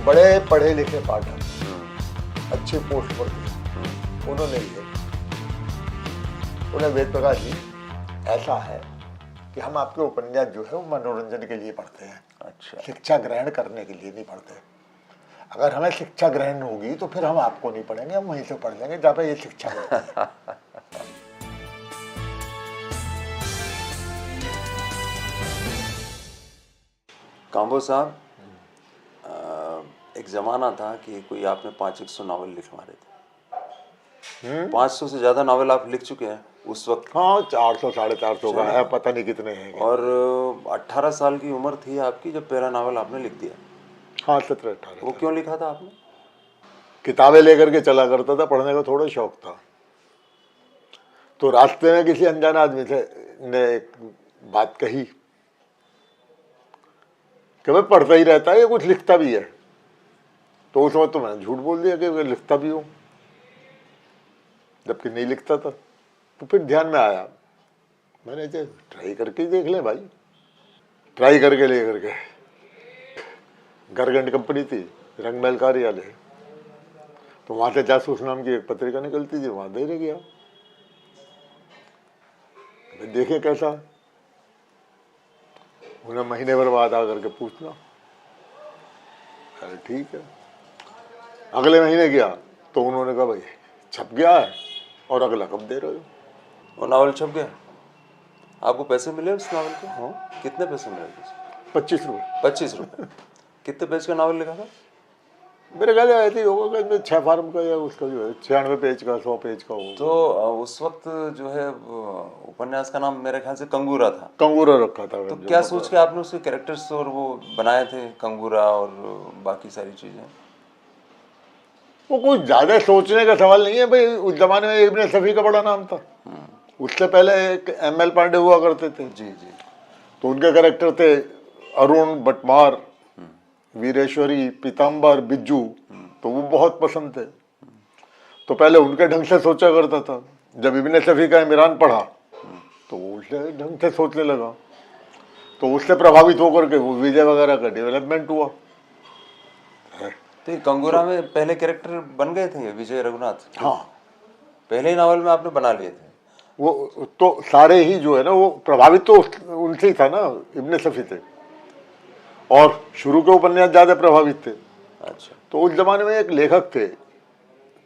बड़े पढ़े लिखे पाठक अच्छे पोस्ट पर थे, उन्होंने ये उन्हें वेद प्रकाश जी ऐसा है कि हम आपके उपन्यास जो है वो मनोरंजन के लिए पढ़ते हैं, अच्छा, शिक्षा ग्रहण करने के लिए नहीं पढ़ते। अगर हमें शिक्षा ग्रहण होगी तो फिर हम आपको नहीं पढ़ेंगे, हम वहीं से पढ़ लेंगे जहाँ पे ये शिक्षा मिलती है। कांबो साहब, एक ज़माना था कि कोई आपने 500 नावल लिख मारे थे। 500 से ज़्यादा नावल आप लिख चुके हैं उस वक्त। हाँ, 400 450 का है, पता नहीं कितने हैं। और 18 साल की उम्र थी आपकी जब पहला नावल आपने लिख दिया। हाँ, 17-18। वो क्यों लिखा था आपने? किताबें लेकर के चला करता था, पढ़ने का थोड़ा शौक था। तो रास्ते में किसी अनजान आदमी से ने एक बात कही कि मैं पढ़ता ही रहता है, ये कुछ लिखता भी है। तो उस वक्त तो मैंने झूठ बोल दिया कि मैं लिखता भी हूँ, जबकि नहीं लिखता था। तो फिर ध्यान में आया, मैंने ट्राई करके ही देख लें भाई। ट्राई करके ले करके गरगंड कंपनी थी, रंगमहल कार्यालय, तो वहाँ से जासूस नाम की एक पत्रिका निकलती थी, वहाँ देने गया। देखे कैसा, उन्हें महीने भर बाद आकर के पूछना, अरे ठीक है। अगले महीने गया तो उन्होंने कहा भाई छप गया है और अगला कब दे रहे हो। वो नावल छप गया, आपको पैसे मिले उस नावल के? हाँ, कितने पैसे मिले? 25 रुपये। 25 रुपये। कितने पेज का नावल लिखा था? मेरे ख्याल ऐसे ही होगा कि 6 फार्म का या उसका जो है 96 पेज का, 100 पेज का होगा। तो उस वक्त जो है उपन्यास का नाम मेरे ख्याल से कंगूरा था। कंगूरा रखा था। तो क्या सोच के आपने उसके कैरेक्टर्स और वो बनाए थे, कंगूरा और बाकी सारी चीजें? वो कुछ ज्यादा सोचने का सवाल नहीं है भाई। उस जमाने में इब्ने सफी का बड़ा नाम था। उससे पहले एक ML पांडे हुआ करते थे। जी जी। तो उनके कैरेक्टर थे अरुण, बटमार, वीरेश्वरी, पीताम्बर, बिज्जू। तो वो बहुत पसंद थे। तो पहले उनके ढंग से सोचा करता था। जब इब्ने सफी का इमरान पढ़ा तो उससे ढंग से सोचने लगा। तो उससे प्रभावित होकर के वो विजय वगैरह का डेवलपमेंट हुआ। तो ये कंगूरा में पहले कैरेक्टर बन गए थे विजय रघुनाथ? हाँ, पहले ही नावल में आपने बना लिए थे वो तो सारे ही जो है ना वो प्रभावित तो उनसे ही था ना, इब्ने सफी थे। और शुरू के उपन्यास ज्यादा प्रभावित थे। अच्छा। तो उस जमाने में एक लेखक थे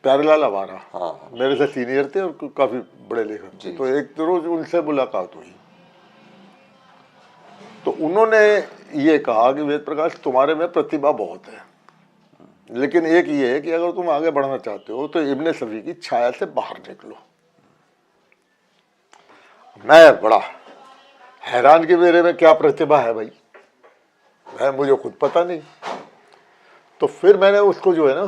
प्यारेलाल आवारा। हाँ। मेरे से सीनियर थे और काफी बड़े लेखक थे। तो एक रोज उनसे मुलाकात हुई तो उन्होंने ये कहा कि वेद प्रकाश तुम्हारे में प्रतिभा बहुत है, लेकिन एक ये है कि अगर तुम आगे बढ़ना चाहते हो तो इब्ने सफी की छाया से बाहर निकलो। मैं बड़ा हैरान कि मेरे में क्या प्रतिभा है भाई, मुझे खुद पता नहीं। तो फिर मैंने उसको जो है ना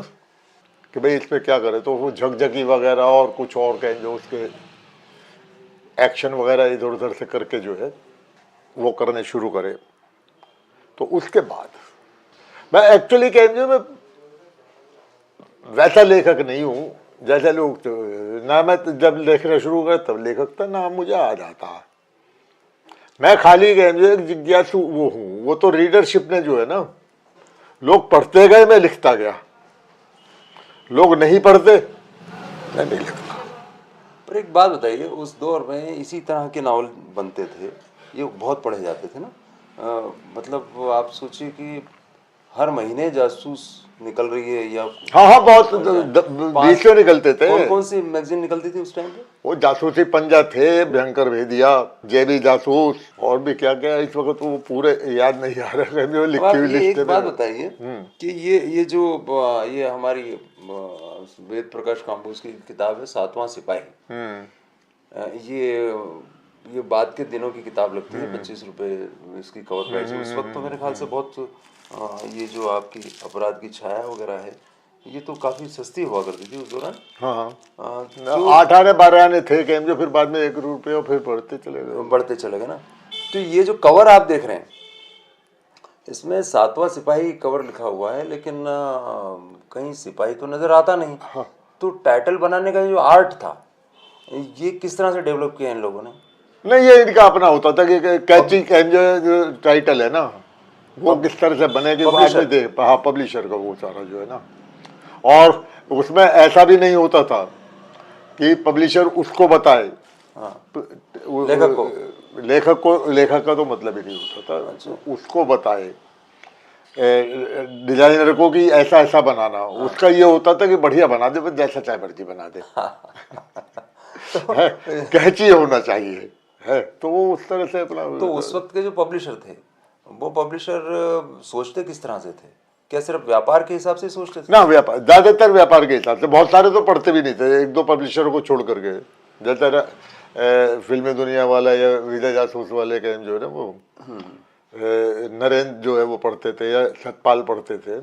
कि भाई इस पे क्या करे, तो वो झकझकी वगैरह और कुछ और कहें जो उसके एक्शन वगैरह इधर उधर से करके जो है वो करने शुरू करे। तो उसके बाद मैं एक्चुअली कहेंगे मैं वैसा लेखक नहीं हूँ जैसे लोग। तो ना मैं जब लिखना शुरू कर तब लेखक था, ना मुझे आ जाता। मैं खाली कहेंगे एक जिज्ञासु वो हूँ। वो तो रीडरशिप ने जो है ना, लोग पढ़ते गए मैं लिखता गया, लोग नहीं पढ़ते मैं नहीं लिखता। पर एक बात बताइए, उस दौर में इसी तरह के नावल बनते थे, ये बहुत पढ़े जाते थे ना। मतलब आप सोचिए कि हर महीने जासूस निकल रही है या हाँ, बहुत 20 निकलते थे। कौन कौन सी मैगजीन निकलती थी उस टाइम पे? वो जासूसी पंजा थे, भयंकर भेदिया, जेबी जासूस और भी क्या क्या। इस वक्त वो पूरे याद नहीं आ रहे जो लिखी हुई लिस्ट। एक बात बताइए कि ये जो ये हमारी वेद प्रकाश कांबोज की किताब है 7वां सिपाही, ये बाद के दिनों की किताब लगती है। 25 रुपए इसकी कवर प्राइस है। उस वक्त तो मेरे ख्याल से बहुत ये जो आपकी अपराध की छाया वगैरह है ये तो काफी सस्ती हुआ करती थी उस दौरान। हाँ, 8 आने 12 आने थे कैम जो, फिर बाद में 1 रुपये और फिर बढ़ते चले गए ना। तो ये जो कवर आप देख रहे हैं इसमें 7वां सिपाही कवर लिखा हुआ है, लेकिन कहीं सिपाही तो नजर आता नहीं। हाँ। तो टाइटल बनाने का जो आर्ट था ये किस तरह से डेवलप किया इन लोगों ने? नहीं, ये इनका अपना होता था कि कैची जो टाइटल है ना वो किस तरह से बनेगी वो Publisher। आदमी देख, हाँ पब्लिशर का वो सारा जो है ना। और उसमें ऐसा भी नहीं होता था कि पब्लिशर उसको बताए, हाँ, लेखक को। लेखक का तो मतलब ही नहीं होता था। अच्छा। उसको बताए डिजाइनर को कि ऐसा ऐसा बनाना। उसका ये होता था कि बढ़िया बना दे, बस जैसा चाहे मर्जी बना दे। है, कैची होना चाहिए है, तो वो उस तरह से अपना। तो उस वक्त के जो पब्लिशर थे, वो पब्लिशर सोचते किस तरह से थे? क्या सिर्फ व्यापार के हिसाब से सोचते थे? ना व्यापार, ज्यादातर व्यापार के हिसाब से, बहुत सारे तो पढ़ते भी नहीं थे, एक दो पब्लिशरों को छोड़ करके। ज्यादातर फिल्मी दुनिया वाला या विजय जासूस वाले के जो है ना वो नरेंद्र जो है वो पढ़ते थे, या सतपाल पढ़ते थे।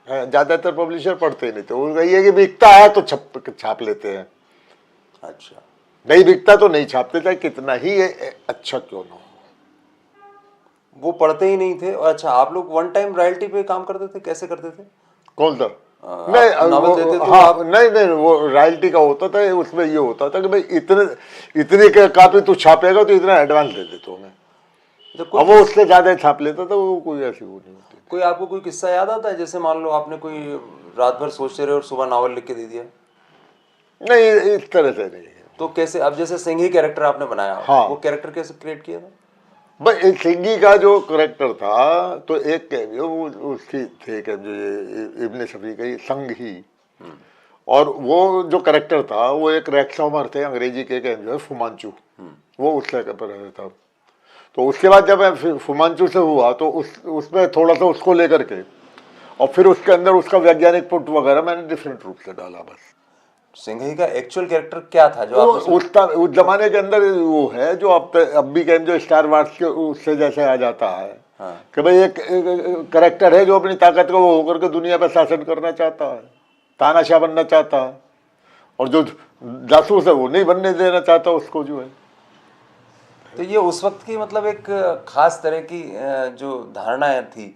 ज्यादातर पब्लिशर पढ़ते ही नहीं थे। उनका ये है कि बिकता है तो छाप लेते हैं, अच्छा। नहीं बिकता तो नहीं छापते, चाहे कितना ही अच्छा क्यों ना हो। वो पढ़ते ही नहीं थे। और अच्छा, आप लोग वन टाइम रॉयल्टी पे काम करते थे, कैसे करते थे? कौन सा? आप नहीं नावल देते तो हाँ आप। नहीं नहीं, वो रॉयल्टी का होता था। उसमें ये होता था कि भाई इतनी कापी तू छापेगा तो इतना एडवांस दे दे तो हमें। जब अब वो उससे ज्यादा छाप लेता था, वो कोई ऐसी वो नहीं होती। कोई आपको कोई किस्सा याद आता है, जैसे मान लो आपने कोई रात भर सोचते रहे और सुबह नावल लिख के दे दिया? नहीं इस तरह से नहीं है। तो कैसे? अब जैसे सिंघी कैरेक्टर आपने बनाया, हाँ। वो कैरेक्टर कैसे क्रिएट किया था? भाई सिंगी का जो करेक्टर था, तो एक कैमियो उसकी थे कि जो ये इब्ने शफी का ही संघी, और वो जो करेक्टर था वो एक रैक्सॉमर थे अंग्रेजी के जो है फुमांचू, वो उससे पर था। तो उसके बाद जब मैं फुमांचू से हुआ तो उसमें थोड़ा सा उसको लेकर के, और फिर उसके अंदर उसका वैज्ञानिक पुट वगैरह मैंने डिफरेंट रूप से डाला बस। सिंघी का एक्चुअल कैरेक्टर क्या था जो आपने उस जमाने के अंदर वो है जो अब भी कहें जो स्टार वार्स के उससे जैसे आ जाता है। हाँ। कि भाई एक करेक्टर है जो अपनी ताकत को वो होकर के दुनिया पर शासन करना चाहता है, तानाशाह बनना चाहता है, और जो जासूस है वो नहीं बनने देना चाहता उसको जो है। तो ये उस वक्त की मतलब एक खास तरह की जो धारणाएं थी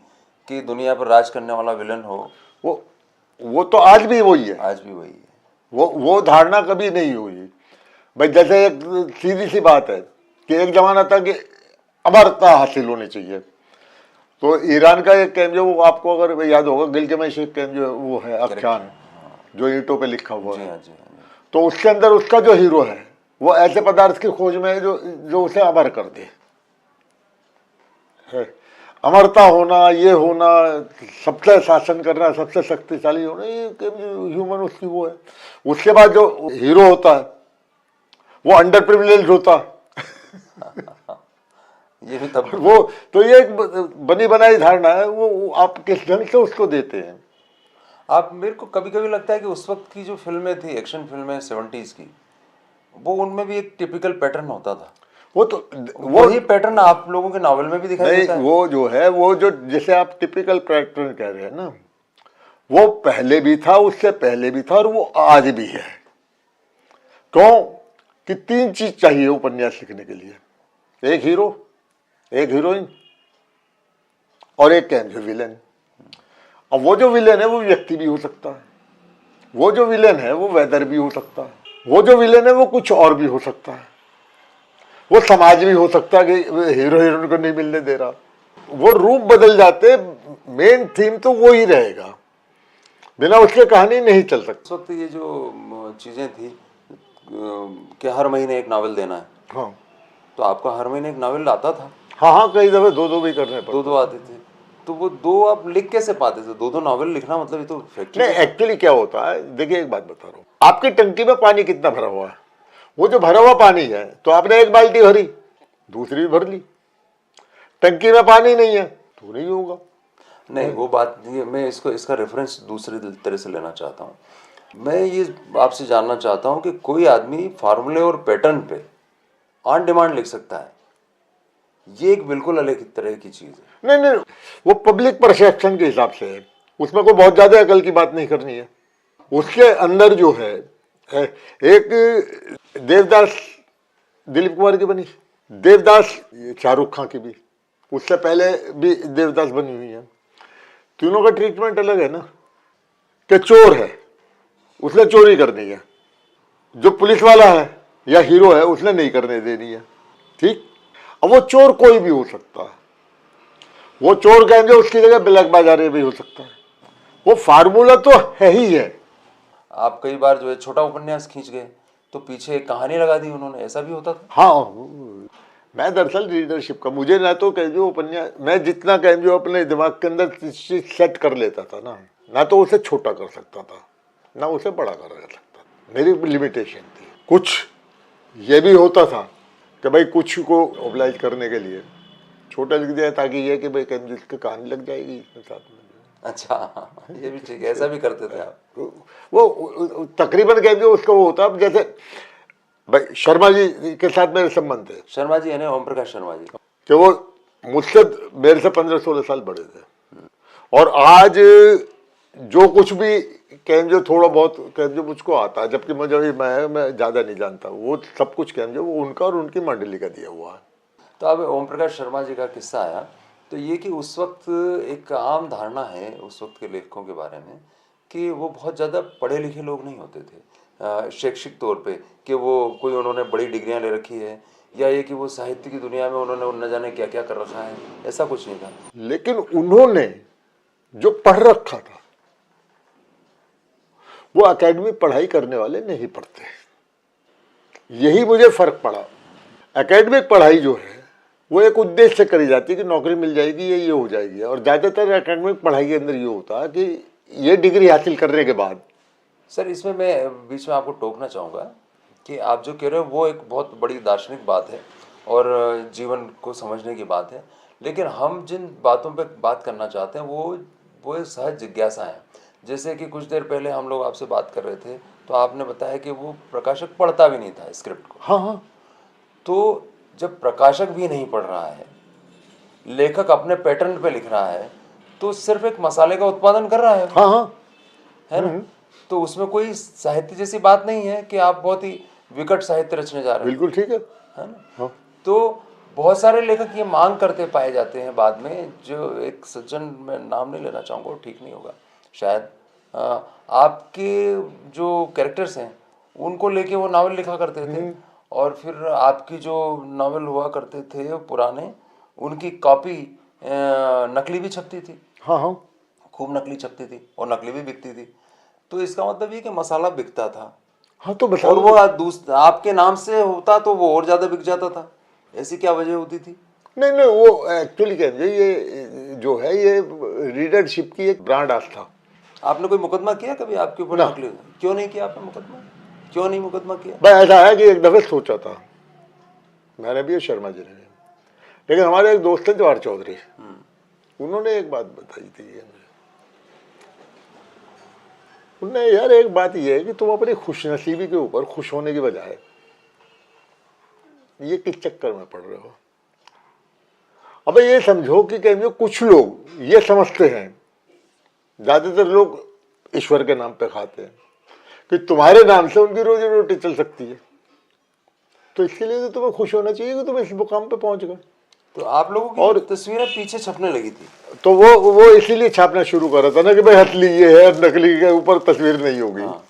कि दुनिया पर राज करने वाला विलन हो। वो तो आज भी वही है, आज भी वही है। वो धारणा कभी नहीं हुई। भाई जैसे एक सीधी सी बात है कि एक जमाना था कि अमरता हासिल होनी चाहिए। तो ईरान का एक कैम जो वो आपको अगर याद होगा, गिलगमेश एक कैम जो वो है आख्यान जो ईंटों पे लिखा हुआ जी है। हाँ, जी हाँ। तो उसके अंदर उसका जो हीरो है वो ऐसे पदार्थ की खोज में है जो उसे अमर कर दे। है अमरता होना, ये होना, सबसे शासन करना, सबसे शक्तिशाली होना, ये ह्यूमन उसकी वो है। उसके बाद जो हीरो होता है वो अंडर प्रिविलेज होता है। ये भी तब वो तो ये एक बनी बनाई धारणा है, वो आप किस ढंग से उसको देते हैं। आप मेरे को कभी कभी लगता है कि उस वक्त की जो फिल्में थी, एक्शन फिल्में 70s की, वो उनमें भी एक टिपिकल पैटर्न होता था। वो तो वही पैटर्न आप लोगों के नॉवल में भी दिखाई देता है। वो जो है वो जो जैसे आप टिपिकल पैटर्न कह रहे हैं ना, वो पहले भी था, उससे पहले भी था, और वो आज भी है। क्यों कि 3 चीज चाहिए उपन्यास लिखने के लिए, एक हीरो, एक हीरोइन, और एक कैंजो विलेन। अब वो जो विलेन है वो व्यक्ति भी हो सकता है, वो जो विलेन है वो वेदर भी हो सकता है, वो जो विलेन है वो कुछ और भी हो सकता है, वो समाज भी हो सकता है कि हीरो हीरोइन को नहीं मिलने दे रहा। वो रूप बदल जाते, मेन थीम तो वो ही रहेगा, बिना उसके कहानी नहीं चल सकती। उस वक्त ये जो चीजें थी कि हर महीने एक नावल देना है, हाँ तो आपका हर महीने एक नावल आता था? हाँ हाँ, कई दफे दो भी करने पड़ते। दो आते थे। तो वो दो आप लिख कैसे पाते थे? दो नावल लिखना मतलब ये तो फैक्ट्री। नहीं एक्चुअली क्या होता है, देखिए एक बात बता रहा हूँ, आपकी टंकी में पानी कितना भरा हुआ है, वो जो भरा हुआ पानी है तो आपने एक बाल्टी भरी, दूसरी भी भर ली, टंकी में पानी नहीं है तो नहीं होगा। नहीं, वो बात नहीं है। मैं इसका रेफरेंस दूसरे तरह से लेना चाहता हूँ। मैं ये आपसे जानना चाहता हूँ कि कोई आदमी फार्मूले और पैटर्न पे ऑन डिमांड लिख सकता है, ये एक बिल्कुल अलग तरह की चीज है। नहीं नहीं, वो पब्लिक परसेप्शन के हिसाब से है, उसमें कोई बहुत ज्यादा अकल की बात नहीं करनी है। उसके अंदर जो है एक देवदास दिलीप कुमार की बनी, देवदास शाहरुख खान की भी, उससे पहले भी देवदास बनी हुई है। तीनों का ट्रीटमेंट अलग है ना। कि चोर है, उसने चोरी करनी है, जो पुलिस वाला है या हीरो है उसने नहीं करने देनी है, ठीक। अब वो चोर कोई भी हो सकता है, वो चोर कहेंगे, उसकी जगह ब्लैक बाजारी भी हो सकता है। वो फार्मूला तो है ही है। आप कई बार जो है छोटा उपन्यास खींच गए तो पीछे एक कहानी लगा दी उन्होंने, ऐसा भी होता था? हाँ, मैं दरअसल रीडरशिप का, मुझे ना तो कह उपन्यास, मैं जितना कह अपने दिमाग के अंदर सेट कर लेता था ना तो उसे छोटा कर सकता था, ना उसे बड़ा कर सकता था। मेरी लिमिटेशन थी। कुछ ये भी होता था कि भाई कुछ को ओबलाइज करने के लिए छोटा लिख दिया, ताकि ये कि भाई इसकी कहानी लग जाएगी इसमें साथ में। अच्छा, ये भी ठीक है, ऐसा भी करते थे आप? वो तकरीबन कह उसका वो होता, जैसे भाई शर्मा जी के साथ मेरे संबंध थे। शर्मा जी यानी ओम प्रकाश शर्मा जी, कि वो मुझसे, मेरे से 15-16 साल बड़े थे, और आज जो कुछ भी जो थोड़ा बहुत जो मुझको आता है, जबकि मैं ज़्यादा नहीं जानता, वो सब कुछ जो वो उनका और उनकी मंडली का दिया हुआ है। तो अब ओम प्रकाश शर्मा जी का किस्सा आया, तो ये कि उस वक्त एक आम धारणा है उस वक्त के लेखकों के बारे में कि वो बहुत ज़्यादा पढ़े लिखे लोग नहीं होते थे शैक्षिक तौर पे, कि वो कोई उन्होंने बड़ी डिग्रियां ले रखी है, या ये कि वो साहित्य की दुनिया में उन्होंने न जाने क्या क्या कर रखा है, ऐसा कुछ नहीं था। लेकिन उन्होंने जो पढ़ रखा था वो एकेडमिक पढ़ाई करने वाले नहीं पढ़ते। यही मुझे फर्क पड़ा। एकेडमिक पढ़ाई जो है वो एक उद्देश्य से करी जाती है कि नौकरी मिल जाएगी, ये हो जाएगी, और ज़्यादातर एकेडमिक पढ़ाई के अंदर ये होता है कि ये डिग्री हासिल करने के बाद। सर, इसमें मैं बीच में आपको टोकना चाहूँगा कि आप जो कह रहे हो वो एक बहुत बड़ी दार्शनिक बात है और जीवन को समझने की बात है, लेकिन हम जिन बातों पे बात करना चाहते हैं वो एक सहज जिज्ञासा है। जैसे कि कुछ देर पहले हम लोग आपसे बात कर रहे थे तो आपने बताया कि वो प्रकाशक पढ़ता भी नहीं था स्क्रिप्ट को। हाँ हाँ। तो जब प्रकाशक भी नहीं पढ़ रहा है, लेखक अपने पैटर्न पे लिख रहा है, तो सिर्फ एक मसाले का उत्पादन कर रहा है। हाँ हाँ, है ना? तो उसमें कोई साहित्य जैसी बात नहीं है कि आप बहुत ही विकट साहित्य रचने जा रहे हैं। बिल्कुल ठीक है ना? हाँ। तो बहुत सारे लेखक ये मांग करते पाए जाते हैं बाद में, जो एक सज्जन, मैं नाम नहीं लेना चाहूँगा, ठीक नहीं होगा शायद, आपके जो कैरेक्टर्स हैं उनको लेके वो नावल लिखा करते थे, और फिर आपकी जो नावल हुआ करते थे पुराने, उनकी कॉपी नकली भी छपती थी। हाँ हाँ, खूब नकली छपती थी और नकली भी बिकती थी। तो इसका मतलब ये कि मसाला बिकता था। हाँ तो और वो आपके नाम से होता तो वो और ज्यादा बिक जाता था। ऐसी क्या वजह होती थी? नहीं नहीं, वो एक्चुअली ये जो है ये रीडरशिप की एक ब्रांड आस्था। आपने कोई मुकदमा किया कभी आपके ऊपर नकली? क्यों नहीं किया आपने मुकदमा? क्यों नहीं मुकदमा किया? भाई ऐसा है कि एक दफे सोचा था मैंने भी, शर्मा जी ने भी, लेकिन हमारे एक दोस्त थे जवाहर चौधरी, उन्होंने एक बात बताई थी उनने, यार एक बात ये है कि तुम अपनी खुशनसीबी के ऊपर खुश होने की बजाय ये किस चक्कर में पड़ रहे हो। अब ये समझो कि कुछ लोग ये समझते हैं, ज्यादातर लोग ईश्वर के नाम पे खाते हैं, कि तुम्हारे नाम से उनकी रोजी रोटी चल सकती है, तो इसके लिए तो तुम्हें खुश होना चाहिए कि तुम इस मुकाम पे पहुंच गए। तो आप लोगों की और तस्वीरें पीछे छपने लगी थी, तो वो इसीलिए छापना शुरू करा था ना कि भाई असली ये है, नकली के ऊपर तस्वीर नहीं होगी। हाँ।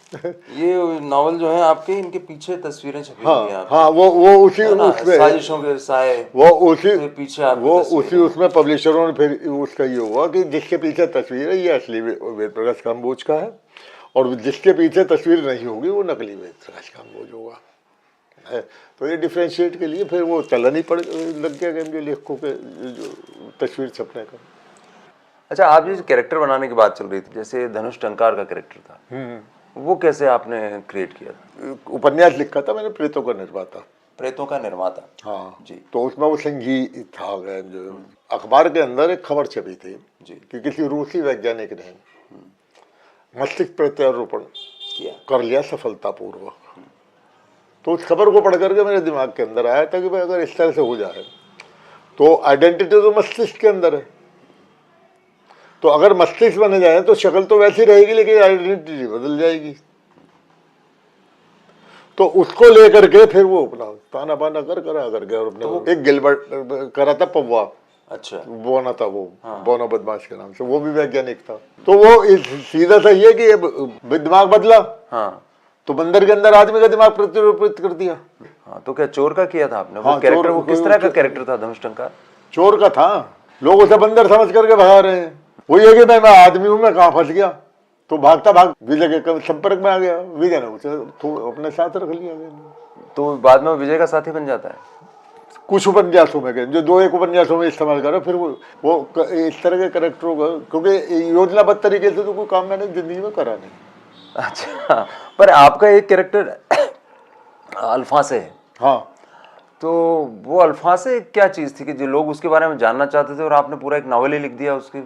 ये नावल जो है आपके, इनके पीछे तस्वीरें छपी हुई हैं। हाँ, वो उसी उसमें साजिशों के साए, वो उसी पीछे उसमें पब्लिशरों ने फिर उसका ये हुआ कि जिसके पीछे तस्वीर है ये असली वेद प्रकाश काम्बोज का है, और जिसके पीछे तस्वीर नहीं होगी वो नकली वेद प्रकाश काम्बोज होगा। तो ये डिफ्रेंशिएट के लिए फिर वो चलन ही लग गया जो लेखकों के जो तस्वीर छपने का। अच्छा, आप जिस कैरेक्टर बनाने की बात चल रही थी, जैसे धनुष टंकार का कैरेक्टर था, वो कैसे आपने क्रिएट किया था? उपन्यास लिखा था मैंने, प्रेतों का निर्माता। प्रेतों का निर्माता, हाँ जी। तो उसमें वो संगीत था, जो अखबार के अंदर एक खबर छपी थी जी कि किसी रूसी वैज्ञानिक ने मस्तिष्क प्रत्यारोपण कर लिया सफलतापूर्वक। तो उस खबर को पढ़ करके मेरे दिमाग के अंदर आया था कि भाई अगर इस तरह से हो जाए तो आइडेंटिटी तो मस्तिष्क के अंदर है, तो अगर मस्तिष्क बन जाए तो शक्ल तो वैसी रहेगी लेकिन आइडेंटिटी बदल जाएगी। तो उसको लेकर के फिर वो अपना ताना बाना करा करके और अपने तो एक गिलबर्ट करा था पौवा, अच्छा बोना था वो, हाँ। बोना बदमाश के नाम से, वो भी वैज्ञानिक था। तो वो सीधा सा ये कि दिमाग बदला, हाँ, तो बंदर के अंदर आदमी का दिमाग प्रतिरूपित कर दिया। हाँ, तो क्या चोर का किया था आपने? हाँ, वो कैरेक्टर, वो किस तरह का कैरेक्टर था धनुष टंकार? चोर का था। लोग उसे बंदर समझ करके भगा रहे हैं। वही है कि मैं आदमी हूं, मैं कहाँ फंस गया, तो भागता भाग विजय के संपर्क में आ गया। विजय ने उसे अपने साथ रख लिया। तो बाद में वो विजय का साथी बन जाता है। कुछ उपन्यासों में गए, जो 2-1 उपन्यासों में इस्तेमाल करा, फिर वो इस तरह के करेक्टरों का, क्योंकि योजनाबद्ध तरीके से तो कोई काम मैंने जिंदगी में करा नहीं। अच्छा, पर आपका एक कैरेक्टर अल्फासे है। हाँ, तो वो अल्फासे क्या चीज थी कि जो लोग उसके बारे में जानना चाहते थे और आपने पूरा एक नॉवेल ही लिख दिया उसकी,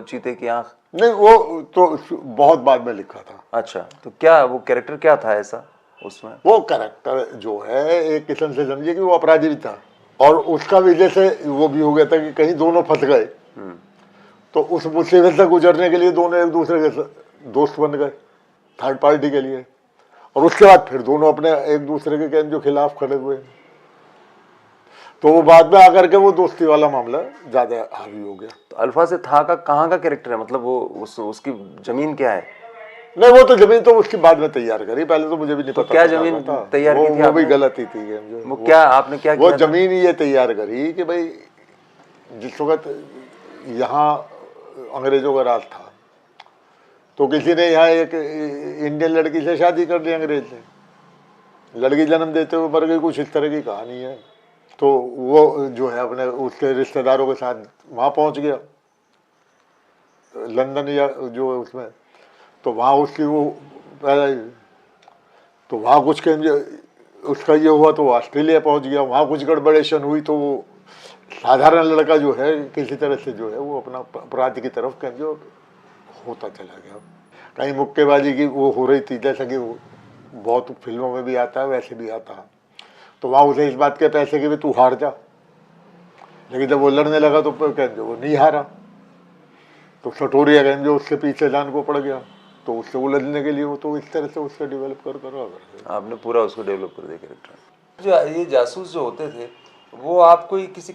चीते की आंख? नहीं, वो तो बहुत बाद में लिखा था। अच्छा, तो क्या वो कैरेक्टर क्या था ऐसा उसमें? वो कैरेक्टर जो है एक किस्म से समझिए कि वो अपराधी भी था, और उसका वजह से वो भी हो गया था कि कहीं दोनों फंस गए, तो उस मुसीबत से गुजरने के लिए दोनों एक दूसरे के दोस्त बन गए, थर्ड पार्टी के लिए, और उसके बाद फिर दोनों अपने एक दूसरे के जो खिलाफ खड़े हुए। तो वो बाद में आकर के वो दोस्ती वाला मामला ज्यादा हावी हो गया। तो अल्फासे था का कहाँ का कैरेक्टर है, मतलब वो उसकी जमीन क्या है? नहीं, वो तो जमीन तो उसकी बाद में तैयार करी, पहले तो मुझे भी नहीं तो पता क्या था जमीन था। तैयार की थी वो भी आपने? गलती थी। वो क्या आपने क्या वो किया था? जमीन ये तैयार करी कि भाई जिस वक्त यहाँ अंग्रेजों का राज था, तो किसी ने यहाँ एक इंडियन लड़की से शादी कर ली अंग्रेज ने, लड़की जन्म देते हुए मर गई, कुछ इस तरह की कहानी है। तो वो जो है अपने उसके रिश्तेदारों के साथ वहाँ पहुँच गया, लंदन या जो है उसमें, तो वहाँ उसकी वो पैदा, तो वहाँ कुछ उसका ये हुआ तो ऑस्ट्रेलिया पहुँच गया, वहाँ कुछ गड़बड़ेशन हुई, तो वो साधारण लड़का जो है किसी तरह से जो है वो अपना अपराध की तरफ जो होता चला गया। कहीं मुक्केबाजी की वो हो रही थी, जैसा कि वो बहुत फिल्मों में भी आता है वैसे भी आता है, तो वहाँ उसे इस बात के पैसे कि तू हार जा, लेकिन जब वो लड़ने लगा तो जो वो नहीं हारा, तो सटोरिया गंज जो उसके पीछे जान को पड़ गया, तो उससे उलझने के लिए वो तो इस तरह से उससे डेवलप कर आपने पूरा उसको डेवलप कर दिया कैरेक्टर। जो ये जासूस जो होते थे वो आपको किसी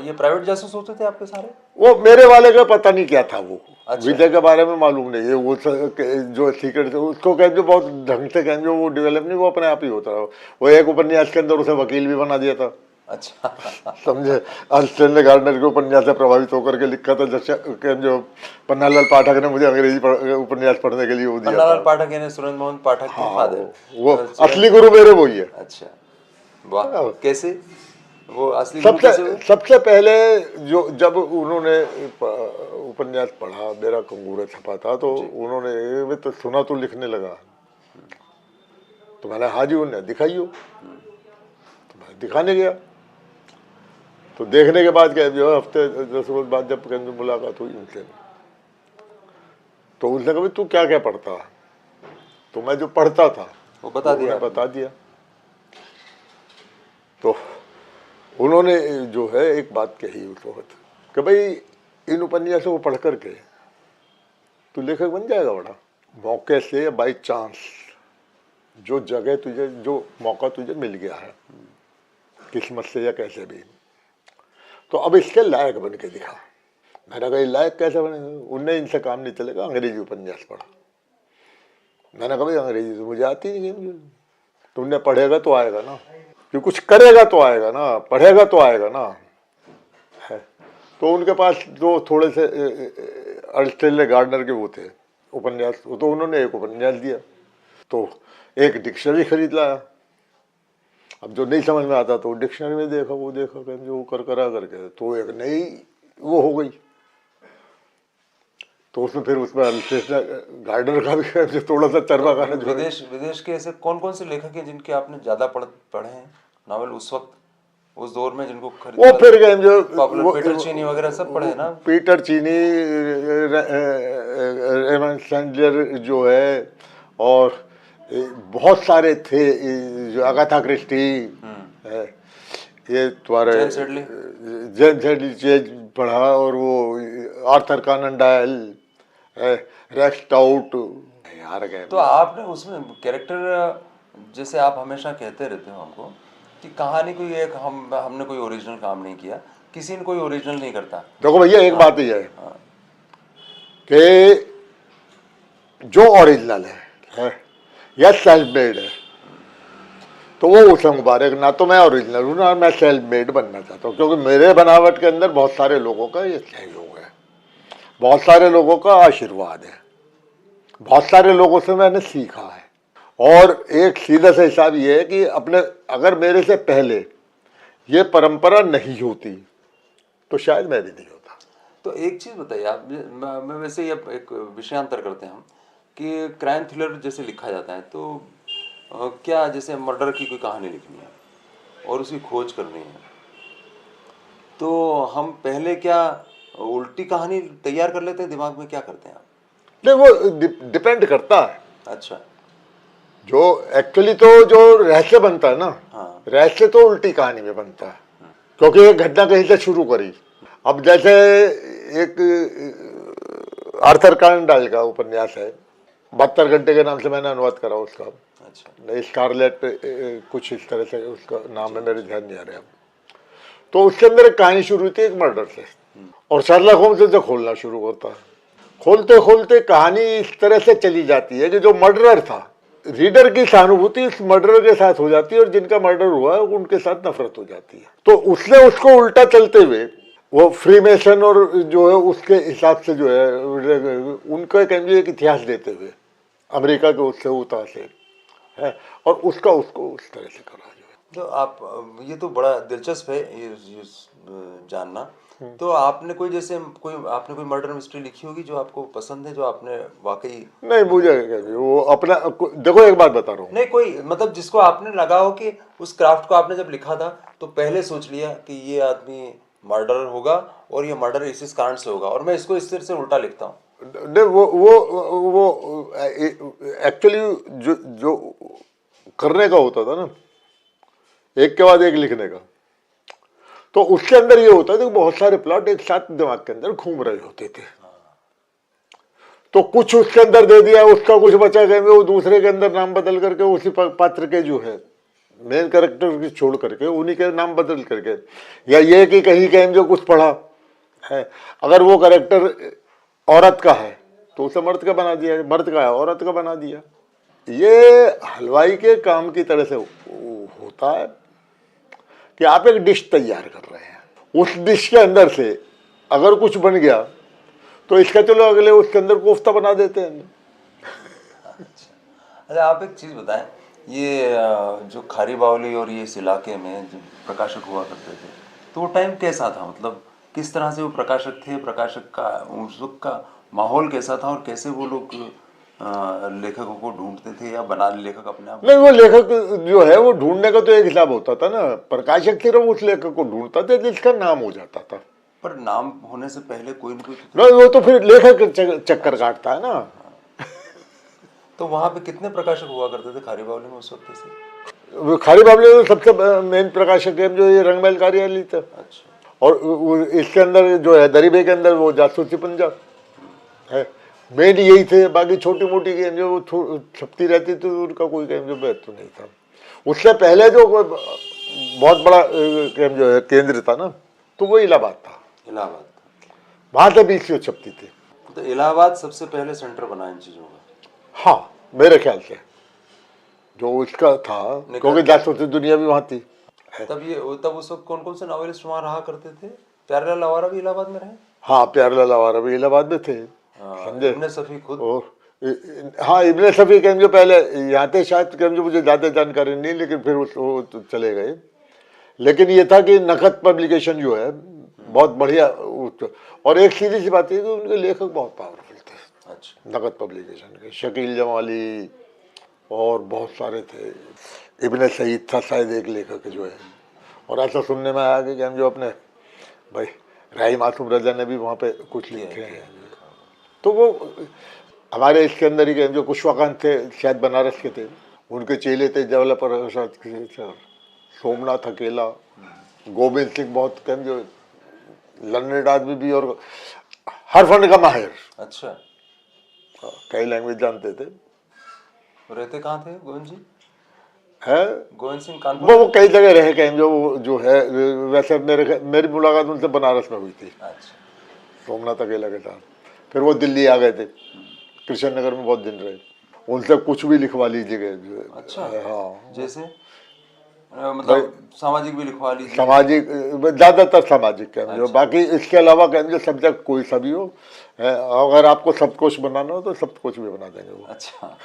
ये प्राइवेट जासूस होते थे आपके सारे? वो मेरे वाले का पता नहीं क्या था वो। अच्छा। विजय के बारे में मालूम नहीं है, वो जो सीक्रेट उसको कह जो बहुत ढंग से कह जो वो डेवलप नहीं, वो अपने आप ही होता है। वो एक उपन्यास के अंदर उसे वकील भी बना दिया था। अच्छा। समझे, स्टैनली गार्डनर के उपन्यास से प्रभावित होकर के लिखा था, जैसे जो पन्नालाल पाठक ने मुझे अंग्रेजी उपन्यास पढ़ने के लिए वो दिया। पन्नालाल पाठक यानी सुरेंद्र मोहन पाठक के फादर, वो असली गुरु मेरे वही है। अच्छा, वाह, कैसे वो असली सबसे पहले जो जब उन्होंने उपन्यास पढ़ा, मेरा कंगूरा छपा था, तो उन्होंने तो सुना तो लिखने लगा, तो मैंने हाँ जी, उन्हें दिखाइयो, तो मैं दिखाने गया, तो देखने के बाद क्या जो हफ्ते 10 रोज बाद जब मुलाकात हुई उनसे, तो उनसे कभी तू क्या क्या पढ़ता, तो मैं जो पढ़ता था वो बता दिया। तो उन्होंने जो है एक बात कही उस वक्त कि भाई इन उपन्यासों को पढ़ करके तू लेखक बन जाएगा बड़ा, मौके से या बाई चांस जो जगह तुझे, जो मौका तुझे मिल गया है किस्मत से या कैसे भी, तो अब इसके लायक बन के दिखा। मैंने कहा लायक कैसे बनेगा, उनने इनसे काम नहीं चलेगा, अंग्रेजी उपन्यास पढ़ा। मैंने कहा भाई अंग्रेजी तो मुझे आती नहीं, तुमने पढ़ेगा तो आएगा ना, कि कुछ करेगा तो आएगा ना, पढ़ेगा तो आएगा ना है। तो उनके पास जो थोड़े से स्टैनली गार्डनर के वो थे उपन्यास, तो उन्होंने एक उपन्यास दिया, तो एक डिक्शनरी खरीद लाया। अब जो नहीं समझ में आता तो डिक्शनरी में देखा, वो देखा जो करा करके, तो एक नई वो हो गई। तो उसमें फिर उसमें गार्डनर का भी थोड़ा सा चरवा खाना। विदेश के ऐसे कौन कौन से लेखक हैं जिनके आपने ज्यादा पढ़े हैं नावल उस वक्त, उस दौर में, जिनको वो फिर गए जो पीटर चीनी वगैरह सब पढ़े ना? पीटर चीनी, रेमंड सैंडलर जो है, और बहुत सारे थे, जो अगाथा क्रिस्टी है, ये तुम्हारे जेम्स हेडली पढ़ा, और वो Arthur Conan Doyle, Rex Stout यार गए। तो आपने उसमें कैरेक्टर, जैसे आप हमेशा कहते रहते हो हमको कि कहानी कोई एक हमने कोई ओरिजिनल काम नहीं किया, किसी ने कोई ओरिजिनल नहीं करता। देखो भैया एक बात ही है कि जो ओरिजिनल है या सेल्फ मेड है, तो वो उसे मुबारक, ना तो मैं ओरिजिनल हूँ ना मैं सेल्फ मेड बनना चाहता हूँ, क्योंकि मेरे बनावट के अंदर बहुत सारे लोगों का ये सहयोग है, बहुत सारे लोगों का आशीर्वाद है, बहुत सारे लोगों से मैंने सीखा है। और एक सीधा सा हिसाब ये है कि अपने अगर मेरे से पहले ये परंपरा नहीं होती तो शायद मैं भी नहीं होता। तो एक चीज़ बताइए आप, मैं वैसे ही अब एक विषयांतर करते हैं हम कि क्राइम थ्रिलर जैसे लिखा जाता है तो क्या जैसे मर्डर की कोई कहानी लिखनी है और उसकी खोज करनी है, तो हम पहले क्या उल्टी कहानी तैयार कर लेते हैं दिमाग में, क्या करते हैं आप? नहीं, वो डिपेंड करता है। अच्छा। जो एक्चुअली तो जो रहस्य बनता है ना, हाँ। रहस्य तो उल्टी कहानी में बनता है, क्योंकि एक घटना कहीं से शुरू करी। अब जैसे एक आर्थर कानन डॉयल का उपन्यास है 72 घंटे के नाम से, मैंने अनुवाद करा उसका। अच्छा। स्कारलेट कुछ इस तरह से उसका नाम है, मेरे ध्यान नहीं आ रहा। तो उसके अंदर एक कहानी शुरू हुई थी एक मर्डर से, और शार्लक होम्स उसे खोलना शुरू करता है। खोलते खोलते कहानी इस तरह से चली जाती है कि जो मर्डरर था, रीडर की सहानुभूति उस मर्डरर के साथ हो जाती है और जिनका मर्डर हुआ है उनके साथ नफरत हो जाती है। तो उसने उसको उल्टा चलते हुए वो फ्रीमेसन और जो है उसके हिसाब से जो है उनका एक इतिहास देते हुए अमेरिका के उससे उतार से है, और उसका उसको उस तरह से करा जो है। तो आप, ये तो बड़ा दिलचस्प है ये जानना। तो आपने कोई जैसे कोई आपने कोई मर्डर मिस्ट्री लिखी होगी जो आपको पसंद है, जो आपने वाकई? नहीं, मुझे वो अपना देखो, एक बात बता रहा हूँ। नहीं, कोई मतलब जिसको आपने लगा हो कि उस क्राफ्ट को आपने जब लिखा था तो पहले सोच लिया कि ये आदमी मर्डर होगा और ये मर्डर इस कारण से होगा और मैं इसको इस तरह से उल्टा लिखता हूँ। नहीं, वो एक्चुअली जो जो करने का होता था ना, एक के बाद एक लिखने का, तो उसके अंदर ये होता था कि बहुत सारे प्लॉट एक साथ दिमाग के अंदर घूम रहे होते थे। तो कुछ उसके अंदर दे दिया, उसका कुछ बचा गया, वो दूसरे के अंदर नाम बदल करके उसी पात्र के जो है मेन कैरेक्टर की छोड़ करके उन्हीं के नाम बदल करके, या ये कि कहीं कहीं जो कुछ पढ़ा है, अगर वो कैरेक्टर औरत का है तो उसे मर्द का बना दिया, मर्द का है औरत का बना दिया। ये हलवाई के काम की तरह से होता है कि आप एक डिश तैयार कर रहे हैं, उस डिश के अंदर से अगर कुछ बन गया तो इसका चलो अगले उसके अंदर कोफ्ता बना देते हैं। अच्छा, आप एक चीज़ बताएं, ये जो खारी बावली और ये इस इलाके में जो प्रकाशक हुआ करते थे तो वो टाइम कैसा था, मतलब किस तरह से वो प्रकाशक थे, प्रकाशक का उस वक्त का माहौल कैसा था और कैसे वो लोग लेखकों को ढूंढते थे या बना लेखक अपने आप? नहीं, वो लेखक जो है वो ढूंढने का तो एक हिसाब होता था ना, प्रकाशक सिर्फ उस लेखक को ढूंढता था जिसका नाम हो जाता था। पर नाम होने से पहले कोई न कोई नहीं, वो तो फिर लेखक चक्कर काटता है ना। तो वहां पे कितने प्रकाशक हुआ करते थे खारी बावली में उस वक्त से? खारी बावली में सबसे मेन प्रकाशक है जो ये रंगमहल कार्यालय था। अच्छा। और इसके अंदर जो है दरीबे के अंदर वो जासूसी पंजा है, मेन यही थे। बाकी छोटी मोटी गेम जो छपती रहती थी उनका कोई गेम जो महत्व नहीं था। उससे पहले जो बहुत बड़ा गेम जो है केंद्र था ना, तो वो इलाहाबाद था। इलाहाबाद, वहां से बीच छपती थी। तो इलाहाबाद सबसे पहले सेंटर बना इन चीजों का। हाँ, मेरे ख्याल से जो उसका था, क्योंकि जासूसी दुनिया भी वहां थी। तब उस वक्त कौन कौन से नॉवेलिस्ट वहाँ रहा करते थे? प्यारेलाल आवारा भी इलाहाबाद में रहे? हाँ, प्यारेलाल आवारा भी इलाहाबाद में थे, समझे। इब्ने सफी खुद? हाँ, इब्ने सफी के जो पहले यहाँ थे शायद के जो मुझे ज़्यादा जानकारी नहीं, लेकिन फिर वो तो चले गए। लेकिन ये था कि नखत पब्लिकेशन जो है बहुत बढ़िया, और एक सीधी सी बात है कि उनके लेखक बहुत पावरफुल थे। अच्छा। नखत पब्लिकेशन के शकील जमाली और बहुत सारे थे। इब्ने सईद था शायद एक लेखक जो है। और ऐसा सुनने में आया कि हम जो अपने भाई राही मासूम रजा ने भी वहाँ पे कुछ लिखे हैं। तो वो हमारे इसके अंदर ही जो कुशवाकांत थे शायद बनारस के थे, उनके चेले थे जवला प्रसाद, सोमनाथ अकेला, गोविंद सिंह बहुत जो लर्नेड आदमी भी और हर फंड का माहिर। अच्छा। कई लैंग्वेज जानते थे। रहते कहाँ थे गोविंद जी? है गोविंद सिंह कानपुर? वो कई जगह रहे कहीं जो है। वैसे मेरी मुलाकात उनसे बनारस में हुई थी। अच्छा। सोमनाथ अकेला के साथ। फिर वो दिल्ली आ गए थे, कृष्ण नगर में बहुत दिन रहे। उनसे कुछ भी लिखवा लीजिएगा। अच्छा। हाँ, जैसे मतलब सामाजिक भी लिखवा लीजिए। सामाजिक, ज्यादातर सामाजिक कैमरे, अच्छा। बाकी इसके अलावा कैमरे सब्जेक्ट कोई सा भी हो, अगर आपको सब कुछ बनाना हो तो सब कुछ भी बना देंगे वो। अच्छा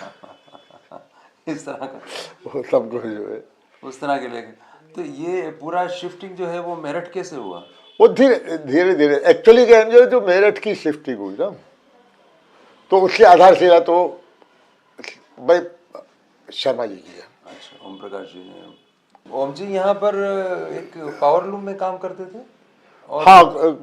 इस तरह का, वो सब कुछ जो है उस तरह के लेके। तो ये पूरा शिफ्टिंग जो है वो मेरठ कैसे हुआ? वो धीरे धीरे धीरे एक्चुअली क्या है, जो मेरठ की शिफ्टिंग हुई ना, तो उसकी आधारशिला तो भाई शर्मा जी की है। अच्छा, ओम प्रकाश जी ने। ओम जी यहाँ पर एक पावर लूम में काम करते थे और हाँ,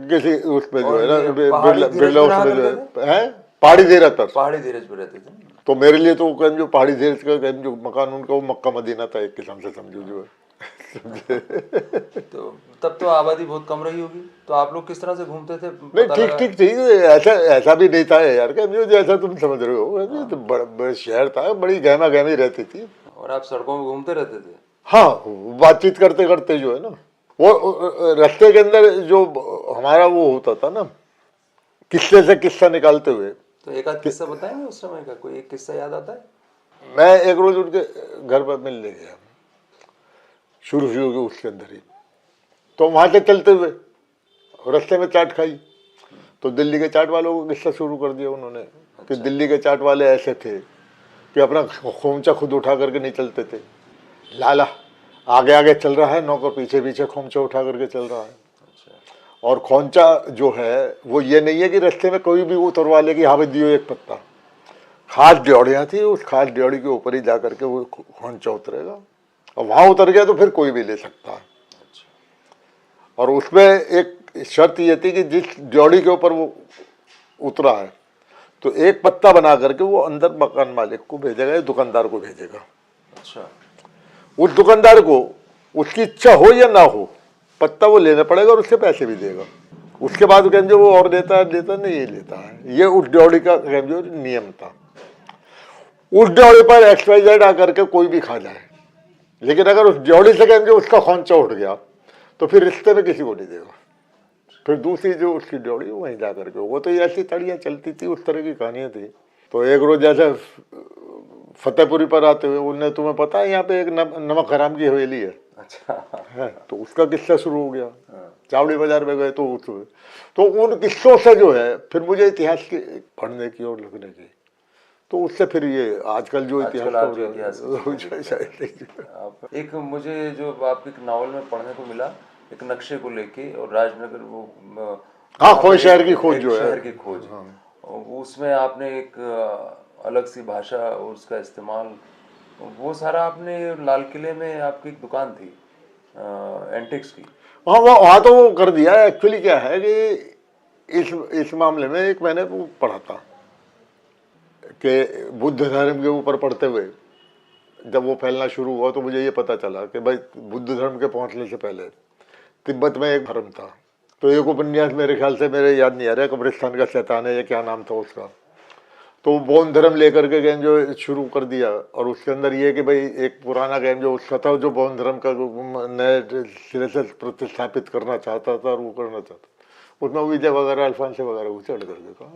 किसी उसमें जो और है ना, ये पहाड़ी धीरज बिरला पे रहा उसमें जो करते है पहाड़ी धीरे तर। पहाड़ी धीरज पे रहते थे। तो मेरे लिए तो कहीं जो पहाड़ी धीरज का कहीं जो मकान उनका वो मक्का मदीना था एक किस्म से, समझो जो है। तो तब तो आबादी बहुत कम रही होगी, तो आप लोग किस तरह से घूमते थे? नहीं, पता ठीक लगा? ठीक ठीक, ऐसा ऐसा भी नहीं था यार, कि जो जैसा तुम समझ रहे हो, ये तो बड़ा शहर था, बड़ी गहमा गहमी रहती थी। और आप सड़कों में घूमते रहते थे? हाँ, बातचीत करते करते जो है ना, वो रास्ते के अंदर जो हमारा वो होता था ना, किस्से से किस्सा निकालते हुए। तो एक आध किस्सा बताएंगे उस समय का? कोई एक किस्सा याद आता है? मैं एक रोज उनके घर पर मिलने गया, शुरू शुरू के उसके अंदर ही, तो वहां से चलते हुए रास्ते में चाट खाई, तो दिल्ली के चाट वालों को किस्सा शुरू कर दिया उन्होंने, कि दिल्ली के चाट वाले ऐसे थे कि अपना खोमचा खुद उठा करके नहीं चलते थे, लाला आगे आगे चल रहा है, नौकर पीछे पीछे खोमचा उठा करके चल रहा है। और खोमचा जो है वो ये नहीं है कि रास्ते में कोई भी उतरवा ले कि हाँ भाई दियो एक पत्ता, खास ड्योड़ियाँ थी, उस खास ड्योड़ी के ऊपर ही जा करके वो खोमचा उतरेगा, और वहाँ उतर गया तो फिर कोई भी ले सकता है। और उसमें एक शर्त ये थी कि जिस ड्योड़ी के ऊपर वो उतरा है, तो एक पत्ता बना करके वो अंदर मकान मालिक को भेजेगा या दुकानदार को भेजेगा। अच्छा। उस दुकानदार को उसकी इच्छा हो या ना हो, पत्ता वो लेना पड़ेगा और उससे पैसे भी देगा। उसके बाद कहेंगे वो और देता है, देता नहीं, ये लेता है। ये उस ड्योड़ी का कहेंगे नियम था। उस ड्योड़ी पर XYZ आकर के कोई भी खा जाए, लेकिन अगर उस ड्योड़ी से कहेंगे उसका खोंचा उठ गया तो फिर रिश्ते में किसी को नहीं देगा, फिर दूसरी जो उसकी ड्योड़ी वहीं जा करके। वो तो ऐसी तड़ियाँ चलती थी, उस तरह की कहानियाँ थी। तो एक रोज जैसे फतेहपुरी पर आते हुए उनने, तुम्हें पता है यहाँ पे एक नमक हराम की हवेली है? अच्छा है, तो उसका किस्सा शुरू हो गया। चावड़ी बाजार में गए तो उन किस्सों से जो है फिर मुझे इतिहास की पढ़ने की और लिखने की, तो उससे फिर ये आजकल जो इतिहास एक मुझे जो आपके नावल में पढ़ने को मिला, एक नक्शे को लेके, और राजनगर वो हाँ, खोज शहर की खोज जो है, शहर की खोज, उसमें आपने एक अलग सी भाषा और उसका इस्तेमाल, वो सारा आपने लाल किले में आपकी एक दुकान थी एंटिक्स की। हाँ, वो वहाँ तो वो कर दिया। एक्चुअली क्या है कि इस मामले में एक मैंने वो पढ़ा था कि बुद्ध धर्म के ऊपर पढ़ते हुए जब वो फैलना शुरू हुआ, तो मुझे ये पता चला कि भाई बुद्ध धर्म के पहुँचने से पहले तिब्बत में एक धर्म था। तो एक उपन्यास मेरे ख्याल से, मेरे याद नहीं आ रहा, कब्रिस्तान का शैतान है या क्या नाम था उसका, तो बौद्ध धर्म लेकर के गैन जो शुरू कर दिया। और उसके अंदर ये कि भाई एक पुराना गैन जो उसका था, जो बौद्ध धर्म का नए सिरे से प्रतिस्थापित करना चाहता था और वो करना चाहता, उसमें विजय वगैरह अल्फांस वगैरह उछड़ करके कहा,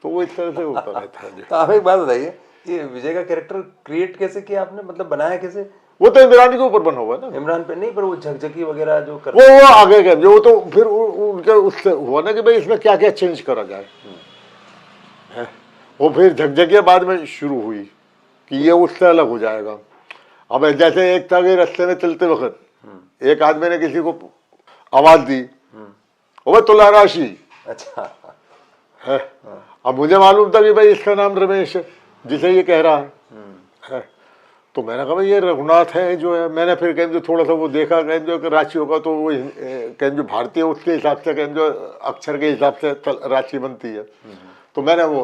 तो वो इस तरह से होता रहता है। तो आप एक बात बताइए, ये विजय का कैरेक्टर क्रिएट कैसे किया आपने, मतलब बनाया कैसे? वो तो इमरान के ऊपर बना हुआ है ना। इमरान पे नहीं, पर वो झकझकी वगैरह जो कर वो आगे गए जो, तो फिर उनके उससे हुआ ना कि भाई इसमें क्या क्या चेंज करा जाए। वो फिर झकझकिया बाद में शुरू हुई कि ये उससे अलग हो जाएगा। अब जैसे एक था कि रास्ते में चलते वक्त एक आदमी ने किसी को आवाज दी, वो तुला राशि। अच्छा है, अब मुझे मालूम था कि भाई इसका नाम रमेश है जिसे ये कह रहा है। तो मैंने कहा भाई ये रघुनाथ है जो है। मैंने फिर कहें जो थोड़ा सा वो देखा, कहें जो राशि होगा तो वो कहें जो भारतीय उसके हिसाब से, कहें जो अक्षर के हिसाब से राशि बनती है। तो मैंने वो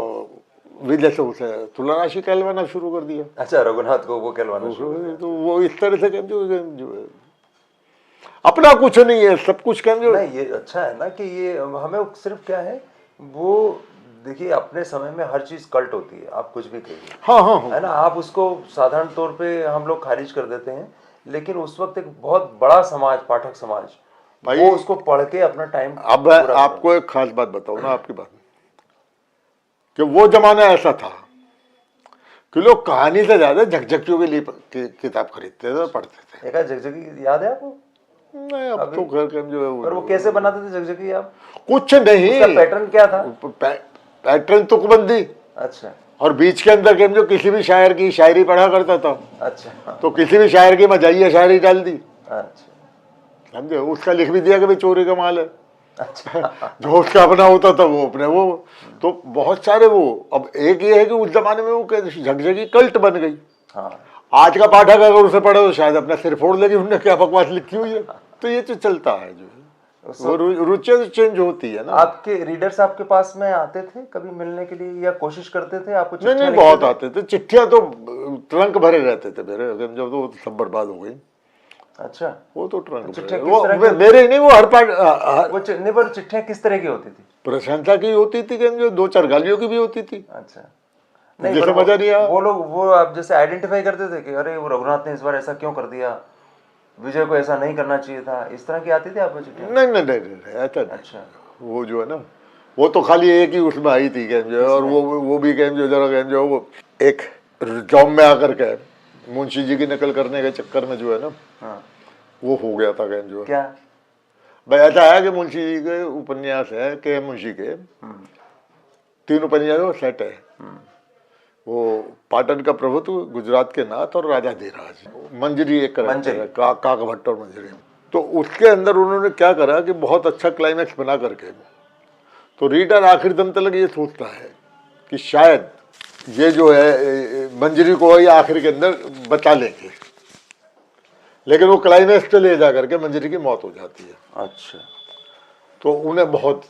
विजय से उसे तुला राशि कहलवाना शुरू कर दिया। अच्छा, रघुनाथ को वो कहलवाना शुरू। तो वो इस तरह से कहें जो अपना कुछ नहीं है, सब कुछ कहें जो नहीं। ये अच्छा है ना कि ये हमें सिर्फ क्या है वो, देखिए अपने समय में हर चीज कल्ट होती है, आप कुछ भी कहिए। हाँ हाँ हाँ, है ना, आप उसको साधारण तौर पे हम लोग खारिज कर देते हैं, लेकिन उस वक्त एक बहुत बड़ा समाज, पाठक समाज, वो उसको पढ़ के अपना टाइम। अब मैं आपको एक खास बात बताऊं ना, आपकी बात कि वो जमाना ऐसा था कि लोग कहानी से ज्यादा झकझकियों के लिए किताब खरीदते थे और पढ़ते थे। एक झकझकी याद है आपको? नहीं, अब तो घर के जो है पर वो कैसे बनाते थे झकझकी आप? कुछ नहीं, उसका पैटर्न क्या था? पैटर्न तुकबंदी। अच्छा और बीच के अंदर जो किसी भी शायर की शायरी पढ़ा करता था, अच्छा तो किसी भी शायर की मजाइया शायरी डाल दी, अच्छा समझे, उसका लिख भी दिया कि भाई चोरी का माल है। अच्छा जो उसका अपना होता था वो अपने वो, तो बहुत सारे वो। अब एक ये है कि उस जमाने में वो झकझकी कल्ट बन गई। हाँ आज का पाठक अगर उसे पढ़े तो शायद अपना सिर फोड़ लेगी, उन्होंने क्या बकवास लिखी हुई है। तो ये तो चलता है, जो है वो रुचियां चेंज होती है ना। आपके रीडर्स आपके पास में आते थे कभी मिलने के लिए, या कोशिश करते थे आपको? नहीं नहीं, बहुत आते थे। चिट्ठियां तो ट्रंक भरे रहते थे मेरे, जब तो सब बर्बाद हो गई। अच्छा, वो तो ट्रंक चिट्ठियां वो किस तरह की? मेरे ही नहीं, वो हर पार्ट वो नहीं, पर चिट्ठियां किस तरह की होती थी? प्रशंसा की होती थी, कि जो दो चार गालियों की भी होती थी। अच्छा, जैसे मजा नहीं आया, वो लोग वो आप जैसे आइडेंटिफाई करते थे कि अरे वो रघुनाथ ने इस बार ऐसा क्यों कर दिया, विजय को ऐसा नहीं करना चाहिए था, इस तरह की आती थी आपको चिट्ठियां? नहीं नहीं नहीं नहीं, ऐसा नहीं। अच्छा, वो जो है ना, वो तो खाली एक ही उसमें आई थी गेम जो है, और वो भी गेम जो जरा गेम जो वो एक जॉब में आकर के मुंशी जी की नकल करने के चक्कर में जो है ना, हाँ वो हो गया था गेम जो है। क्या? भाई ऐसा है कि मुंशी जी के उपन्यास है के मुंशी के 3 उपन्यासों सेट है। वो पाटन का प्रभुत्व, गुजरात के नाथ और राजा धीराज, मंजरी एक मंजरी। काका भट्ट और मंजरी। तो उसके अंदर उन्होंने क्या करा कि बहुत अच्छा क्लाइमैक्स बना करके, तो रीडर आखिर दम तक ये सोचता है कि शायद ये जो है मंजरी को ये आखिर के अंदर बचा लेंगे, लेकिन वो क्लाइमैक्स पे ले जा करके मंजरी की मौत हो जाती है। अच्छा, तो उन्हें बहुत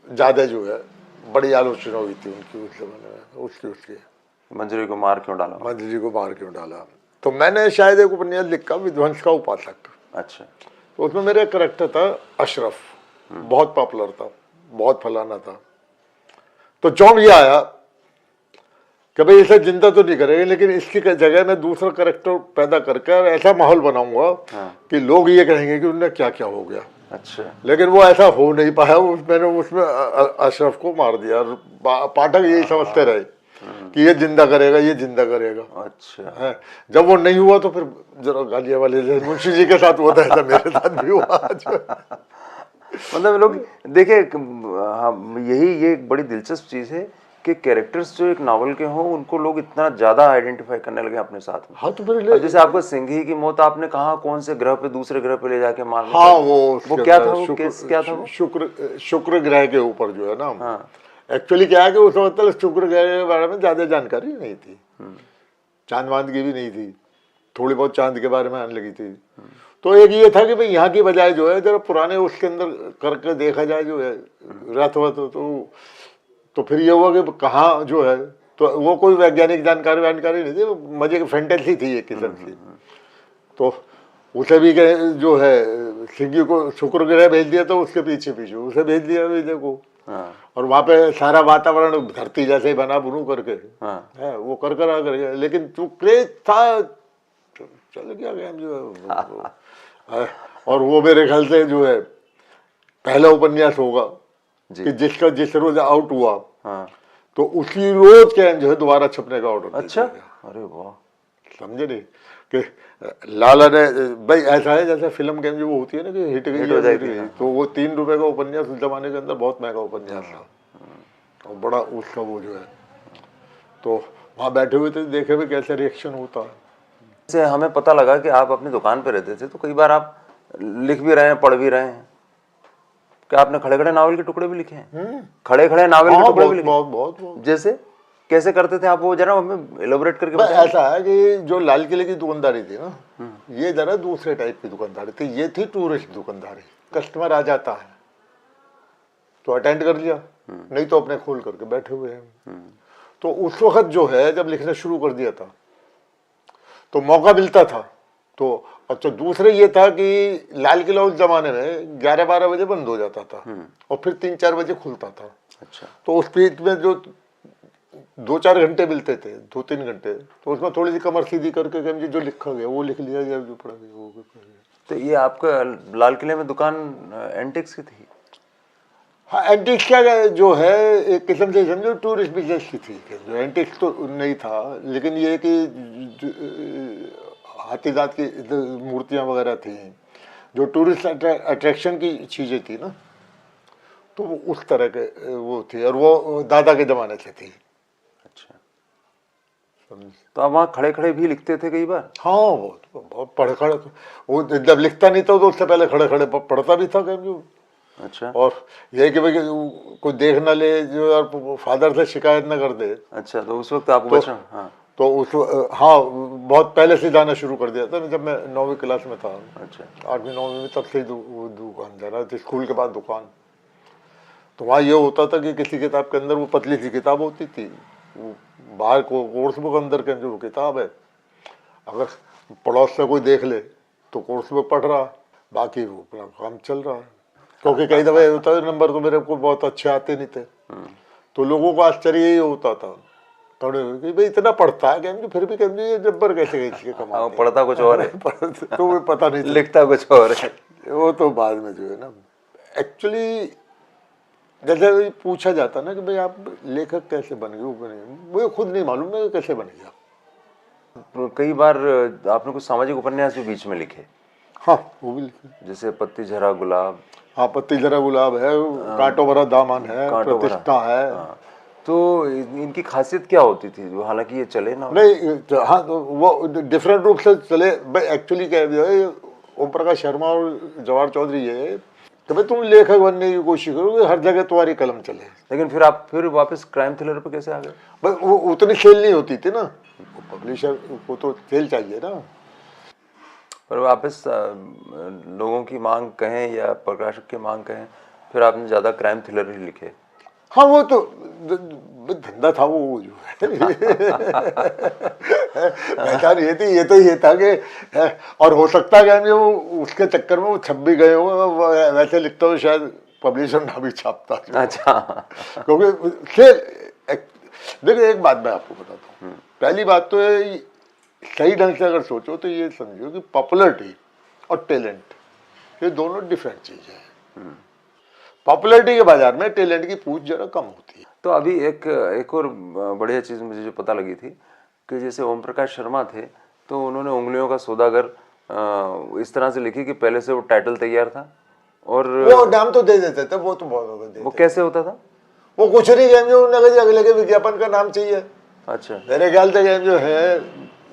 ज़्यादा जो है बड़ी आलोचना हुई थी उनकी उस जमाने में, उसकी मंजरी को मार क्यों डाला? मंजरी को बाहर क्यों डाला। तो मैंने शायद एक उपन्यास लिखा, विध्वंस का उपासक। अच्छा, तो उसमें मेरा करेक्टर था अशरफ, बहुत पॉपुलर था, बहुत फलाना था। तो जॉब ये आया कि भाई इसे जिंदा तो नहीं करेंगे, लेकिन इसकी जगह मैं दूसरा करेक्टर पैदा करके ऐसा माहौल बनाऊंगा कि लोग ये कहेंगे कि उन्हें क्या क्या हो गया। अच्छा, लेकिन वो ऐसा हो नहीं पाया। मैंने उसमें अशरफ को मार दिया, और पाठक यही समझते रहे कि ये जिंदा करेगा, ये जिंदा करेगा। अच्छा है, जब वो नहीं हुआ तो फिर जरा गालिया वाले मुंशी जी के साथ हुआ था, ऐसा मेरे साथ भी हुआ। मतलब लोग देखिए, हाँ, ये एक बड़ी दिलचस्प चीज है कि कैरेक्टर्स जो एक नॉवल के हों उनको लोग इतना ज्यादा आइडेंटिफाई करने लगे अपने साथ में। हाँ, तो फिर जैसे आपको सिंघी की मौत आपने कहा कौन से ग्रह पे दूसरे ग्रह पे ले जाके मार, हाँ, वो क्या था, वो क्या था वो? शुक्र ग्रह के ऊपर जो है ना। हाँ, एक्चुअली क्या है कि उस वक्त शुक्र ग्रह के बारे में ज्यादा जानकारी नहीं थी, चांद वांद की भी नहीं थी, थोड़ी बहुत चांद के बारे में आने लगी थी। तो एक ये था कि भाई यहाँ की बजाय जो है जरा पुराने उसके अंदर करके देखा जाए जो है रथ वथ, तो फिर ये हुआ कि कहाँ जो है, तो वो कोई वैज्ञानिक जानकारी नहीं थी, मजे की फैंटेसी थी एक किस्म की। तो उसे भी जो है सिंघी को शुक्र ग्रह भेज दिया, तो उसके पीछे उसे भेज दिया विजय को। हाँ, और वहाँ पे सारा वातावरण धरती जैसे ही बना बुनू करके हाँ, है, वो कर आ करके, लेकिन जो क्रेज था चल गया गेम जो है। और वो मेरे ख्याल से जो है पहला उपन्यास होगा कि जिसका जिस रोज आउट हुआ, हाँ, तो उसी रोज के जो है दोबारा छपने का ऑर्डर। अच्छा, अरे वाह, समझे नहीं कि लाला ने भाई ऐसा है जैसे फिल्म के जो वो होती है ना कि हिट गई, तो वो 3 रुपए का उपन्यास उस जमाने के अंदर बहुत महंगा उपन्यास था, और बड़ा उसका वो जो है, तो वहाँ बैठे हुए थे, देखे हुए कैसे रिएक्शन होता है। से हमें पता लगा कि आप अपनी दुकान पे रहते थे, तो कई बार आप लिख भी रहे हैं, पढ़ भी रहे हैं। क्या आपने खड़े खड़े नावल के टुकड़े भी लिखे हैं? खड़े खड़े नावल के टुकड़े भी लिखे? बहुत। जैसे कैसे करते थे आप, वो जरा हमें एलोबरेट करके बताएं। ऐसा है कि जो लाल किले की दुकानदारी थी ना, ये जरा दूसरे टाइप की दुकानदारी थी। ये थी टूरिस्ट दुकानदारी, कस्टमर आ जाता है तो अटेंड कर लिया, नहीं तो अपने खोल करके बैठे हुए हैं। तो उस वक्त जो है जब लिखना शुरू कर दिया था तो मौका मिलता था। तो अच्छा, दूसरे ये था कि लाल किला उस जमाने में 11-12 बजे बंद हो जाता था, और फिर 3-4 बजे खुलता था। अच्छा, तो उस बीच में जो 2-4 घंटे मिलते थे, 2-3 घंटे, तो उसमें थोड़ी सी कमर सीधी करके जो लिखा गया वो लिख लिया गया, जो पढ़ा गया वो पढ़ा गया। तो ये आपका लाल किले में दुकान एंटिक्स की थी? हाँ, एंटिक्स का जो है एक किस्म से समझो टूरिस्ट बिजनेस की थी, कि जो एंटिक्स तो नहीं था, लेकिन ये कि हाथी दांत की मूर्तियाँ वगैरह थी, जो टूरिस्ट अट्रैक्शन की चीज़ें थी ना, तो वो उस तरह के वो थी, और वो दादा के ज़माने से थी। अच्छा, तो आप वहाँ खड़े खड़े भी लिखते थे कई बार? हाँ, बहुत पढ़े खड़े, वो जब लिखता नहीं था तो उससे पहले खड़े खड़े पढ़ता भी था कहीं। अच्छा और ये कि भाई कोई देख ना ले, जो यार फादर से शिकायत ना कर दे, अच्छा, तो उस वक्त आपको बचना, हाँ तो उस हाँ, बहुत पहले से जाना शुरू कर दिया था, जब मैं 9वीं क्लास में था। अच्छा 8वीं 9वीं में तब से ही दुकान जा रहा था, स्कूल के बाद दुकान। तो वहाँ ये होता था कि किसी किताब के अंदर वो पतली सी किताब होती थी, वो बाहर को कोर्स बुक, अंदर के जो किताब है, अगर पड़ोस से कोई देख ले तो कोर्स बुक पढ़ रहा, बाकी वो अपना काम चल रहा है। क्योंकि कई दफ़े होता है नंबर तो मेरे को बहुत अच्छे आते नहीं थे, तो लोगों को आश्चर्य यही होता था थोड़े कि भाई इतना पढ़ता है क्या, फिर भी कहते ये नंबर कैसे गए इसके कमा, पढ़ता कुछ और है तो वो पता नहीं लिखता कुछ और है। वो तो बाद में जो है ना, एक्चुअली जैसे पूछा जाता ना कि भाई आप लेखक कैसे बन गए, वो बने, मुझे खुद नहीं मालूम है कैसे बन गया। तो कई बार आपने कुछ सामाजिक उपन्यास भी बीच में लिखे, हाँ वो भी लिखे, जैसे पत्ती झरा गुलाब, हाँ पत्ती जरा गुलाब है, कांटो भरा दामन है, कांटो भरा, प्रतिष्ठा है। हाँ। तो इनकी खासियत क्या होती थी, जो हालांकि ये चले ना? नहीं हाँ, तो वो डिफरेंट रूप से चले। भाई एक्चुअली क्या है, ओम प्रकाश शर्मा और जवाहर चौधरी है कि भाई तुम लेखक बनने की कोशिश करो, हर जगह तुम्हारी कलम चले। लेकिन फिर आप फिर वापस क्राइम थ्रिलर पे कैसे आ गए? भाई वो उतनी सेल नहीं होती थी ना, पब्लिशर को तो सेल चाहिए ना। पर वापस लोगों की मांग कहें या प्रकाशक की मांग कहें, फिर आपने ज़्यादा क्राइम थ्रिलर ही लिखे। हाँ वो तो धंधा था वो जो है पहचान ये था कि, और हो सकता है कि वो उसके चक्कर में वो छप भी गए हो, वैसे लिखता हो शायद पब्लिशर ना भी छापता। अच्छा क्योंकि फिर देखिए एक बात मैं आपको बताता हूँ, पहली बात तो है, सही ढंग से अगर सोचो तो ये समझो कि पॉपुलरिटी और टैलेंट ये दोनों डिफरेंट चीजें हैं। पॉपुलरिटी के बाजार में टैलेंट की पूछ जरा कम होती है। तो अभी एक और बढ़िया चीज़ मुझे जो पता लगी थी कि जैसे ओम प्रकाश शर्मा थे, तो उन्होंने उंगलियों का सौदागर इस तरह से लिखी कि पहले से वो टाइटल तैयार था, और वो नाम तो दे देते थे, वो तो बहुत देते। वो कैसे होता था? वो कुछ नहीं, गेम जो अगले के विज्ञापन का नाम चाहिए। अच्छा, मेरे ख्याल से गेम जो है,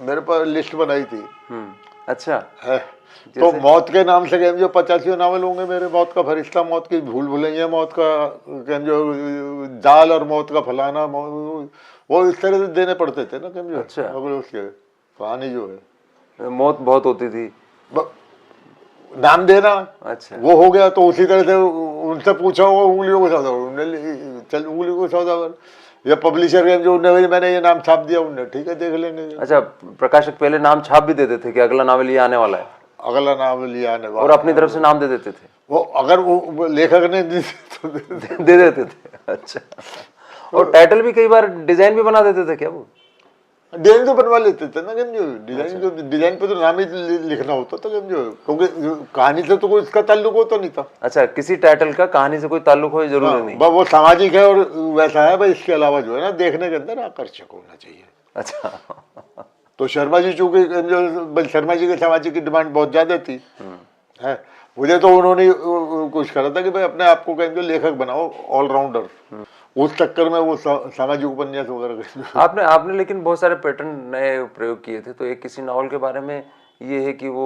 मेरे पास लिस्ट बनाई थी। अच्छा है तो मौत के नाम से गेम जो 85 नावल होंगे मेरे, मौत का फरिश्ता, मौत की भूल भुलैया, मौत का गेम जो जाल, और मौत का फलाना, वो इस तरह से देने पड़ते थे ना गेम जो। अच्छा, अगर उसके कहानी जो है, मौत बहुत होती थी, नाम देना। अच्छा वो हो गया तो उसी तरह से उनसे पूछा होगा उंगलियों को सौदागर, चल उंगलियों को सौदागर, या पब्लिशर के जो मैंने ये नाम छाप दिया, उन्हें ठीक है देख लेंगे। अच्छा, प्रकाशक पहले नाम छाप भी देते थे कि अगला नावल ये आने वाला है, अगला नावल ये आने वाला, और अपनी तरफ से नाम दे देते थे? वो अगर वो लेखक ने तो दे देते थे। अच्छा, और टाइटल भी कई बार डिजाइन भी बना देते थे क्या वो? डिजाइन तो बनवा लेते थे ना गेम जो, डिजाइन पे तो नाम ही लिखना होता था गेम जो, क्योंकि कहानी से तो कोई इसका ताल्लुक होता नहीं था। अच्छा, किसी टाइटल का कहानी से कोई ताल्लुक हो जरूरी नहीं? वो सामाजिक है और वैसा है भाई, इसके अलावा जो है ना देखने के अंदर आकर्षक होना चाहिए। अच्छा तो शर्मा जी चूंकि जो शर्मा जी के सामाजिक की डिमांड बहुत ज्यादा थी, है मुझे तो उन्होंने कुछ करा था कि भाई अपने आप को कहेंगे लेखक बनाओ, ऑलराउंडर। उस चक्कर में वो सामाजिक उपन्यास वगैरह आपने लेकिन बहुत सारे पैटर्न नए प्रयोग किए थे। तो एक किसी नावल के बारे में ये है कि वो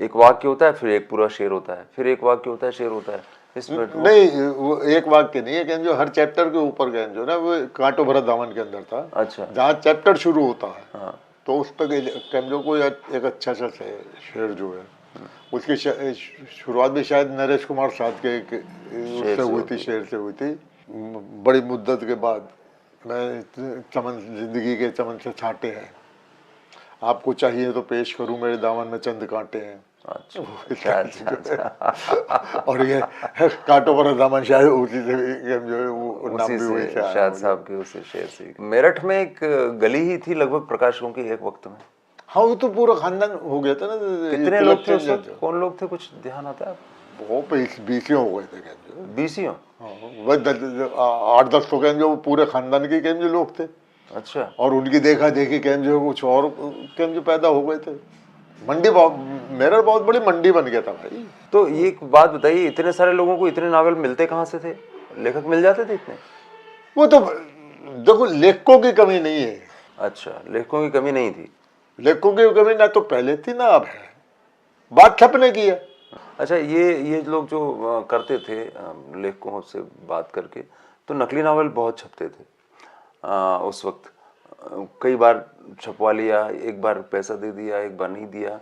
एक वाक्य होता है, फिर एक पूरा शेर होता है, फिर एक वाक्य होता है, शेर होता है, इसमें नहीं वो एक वाक्य नहीं है, जो हर चैप्टर के ऊपर गए जो ना, वो कांटो भरा दामन के अंदर था। अच्छा, जहाँ चैप्टर शुरू होता है, हाँ, तो उस पर जो कोई एक अच्छा सा शेर जो है, उसकी शुरुआत भी शायद नरेश कुमार साथ के उससे हुई थी, शेर से हुई थी। बड़ी मुद्दत के बाद मैं चमन, जिंदगी के चमन से छांटे हैं, आपको चाहिए तो पेश करूं, मेरे दामन में चंद कांटे हैं। अच्छा। और ये कांटो भरा दामन शायद उसी से जो है वो नाम भी हुई शायद साहब के उसी शेर से। मेरठ में एक गली ही थी लगभग प्रकाशकों की एक वक्त में। हाँ वो तो पूरा खानदान हो गया था ना। कितने लोग थे उस वक्त? कौन लोग थे, कुछ ध्यान आता है? वो 20 हो गए थे केम जो। 20 ही हो? बस 8-10 तो केम जो पूरे खानदान के केम जो लोग थे। अच्छा। और उनकी देखा देखी केम जो कुछ और केम जो पैदा हो गए थे। मंडी मेरा बहुत बड़ी मंडी बन गया था भाई। तो ये एक बात बताइए, इतने सारे लोगों को इतने नावल मिलते कहाँ से थे? लेखक मिल जाते थे इतने? वो तो देखो लेखकों की कमी नहीं है। अच्छा, लेखकों की कमी नहीं थी। लेखकों की कमी ना तो पहले थी ना अब है, बात छपने की है। अच्छा, ये लोग जो करते थे लेखकों से बात करके, तो नकली नावल बहुत छपते थे उस वक्त। कई बार छपवा लिया, एक बार पैसा दे दिया, एक बार नहीं दिया।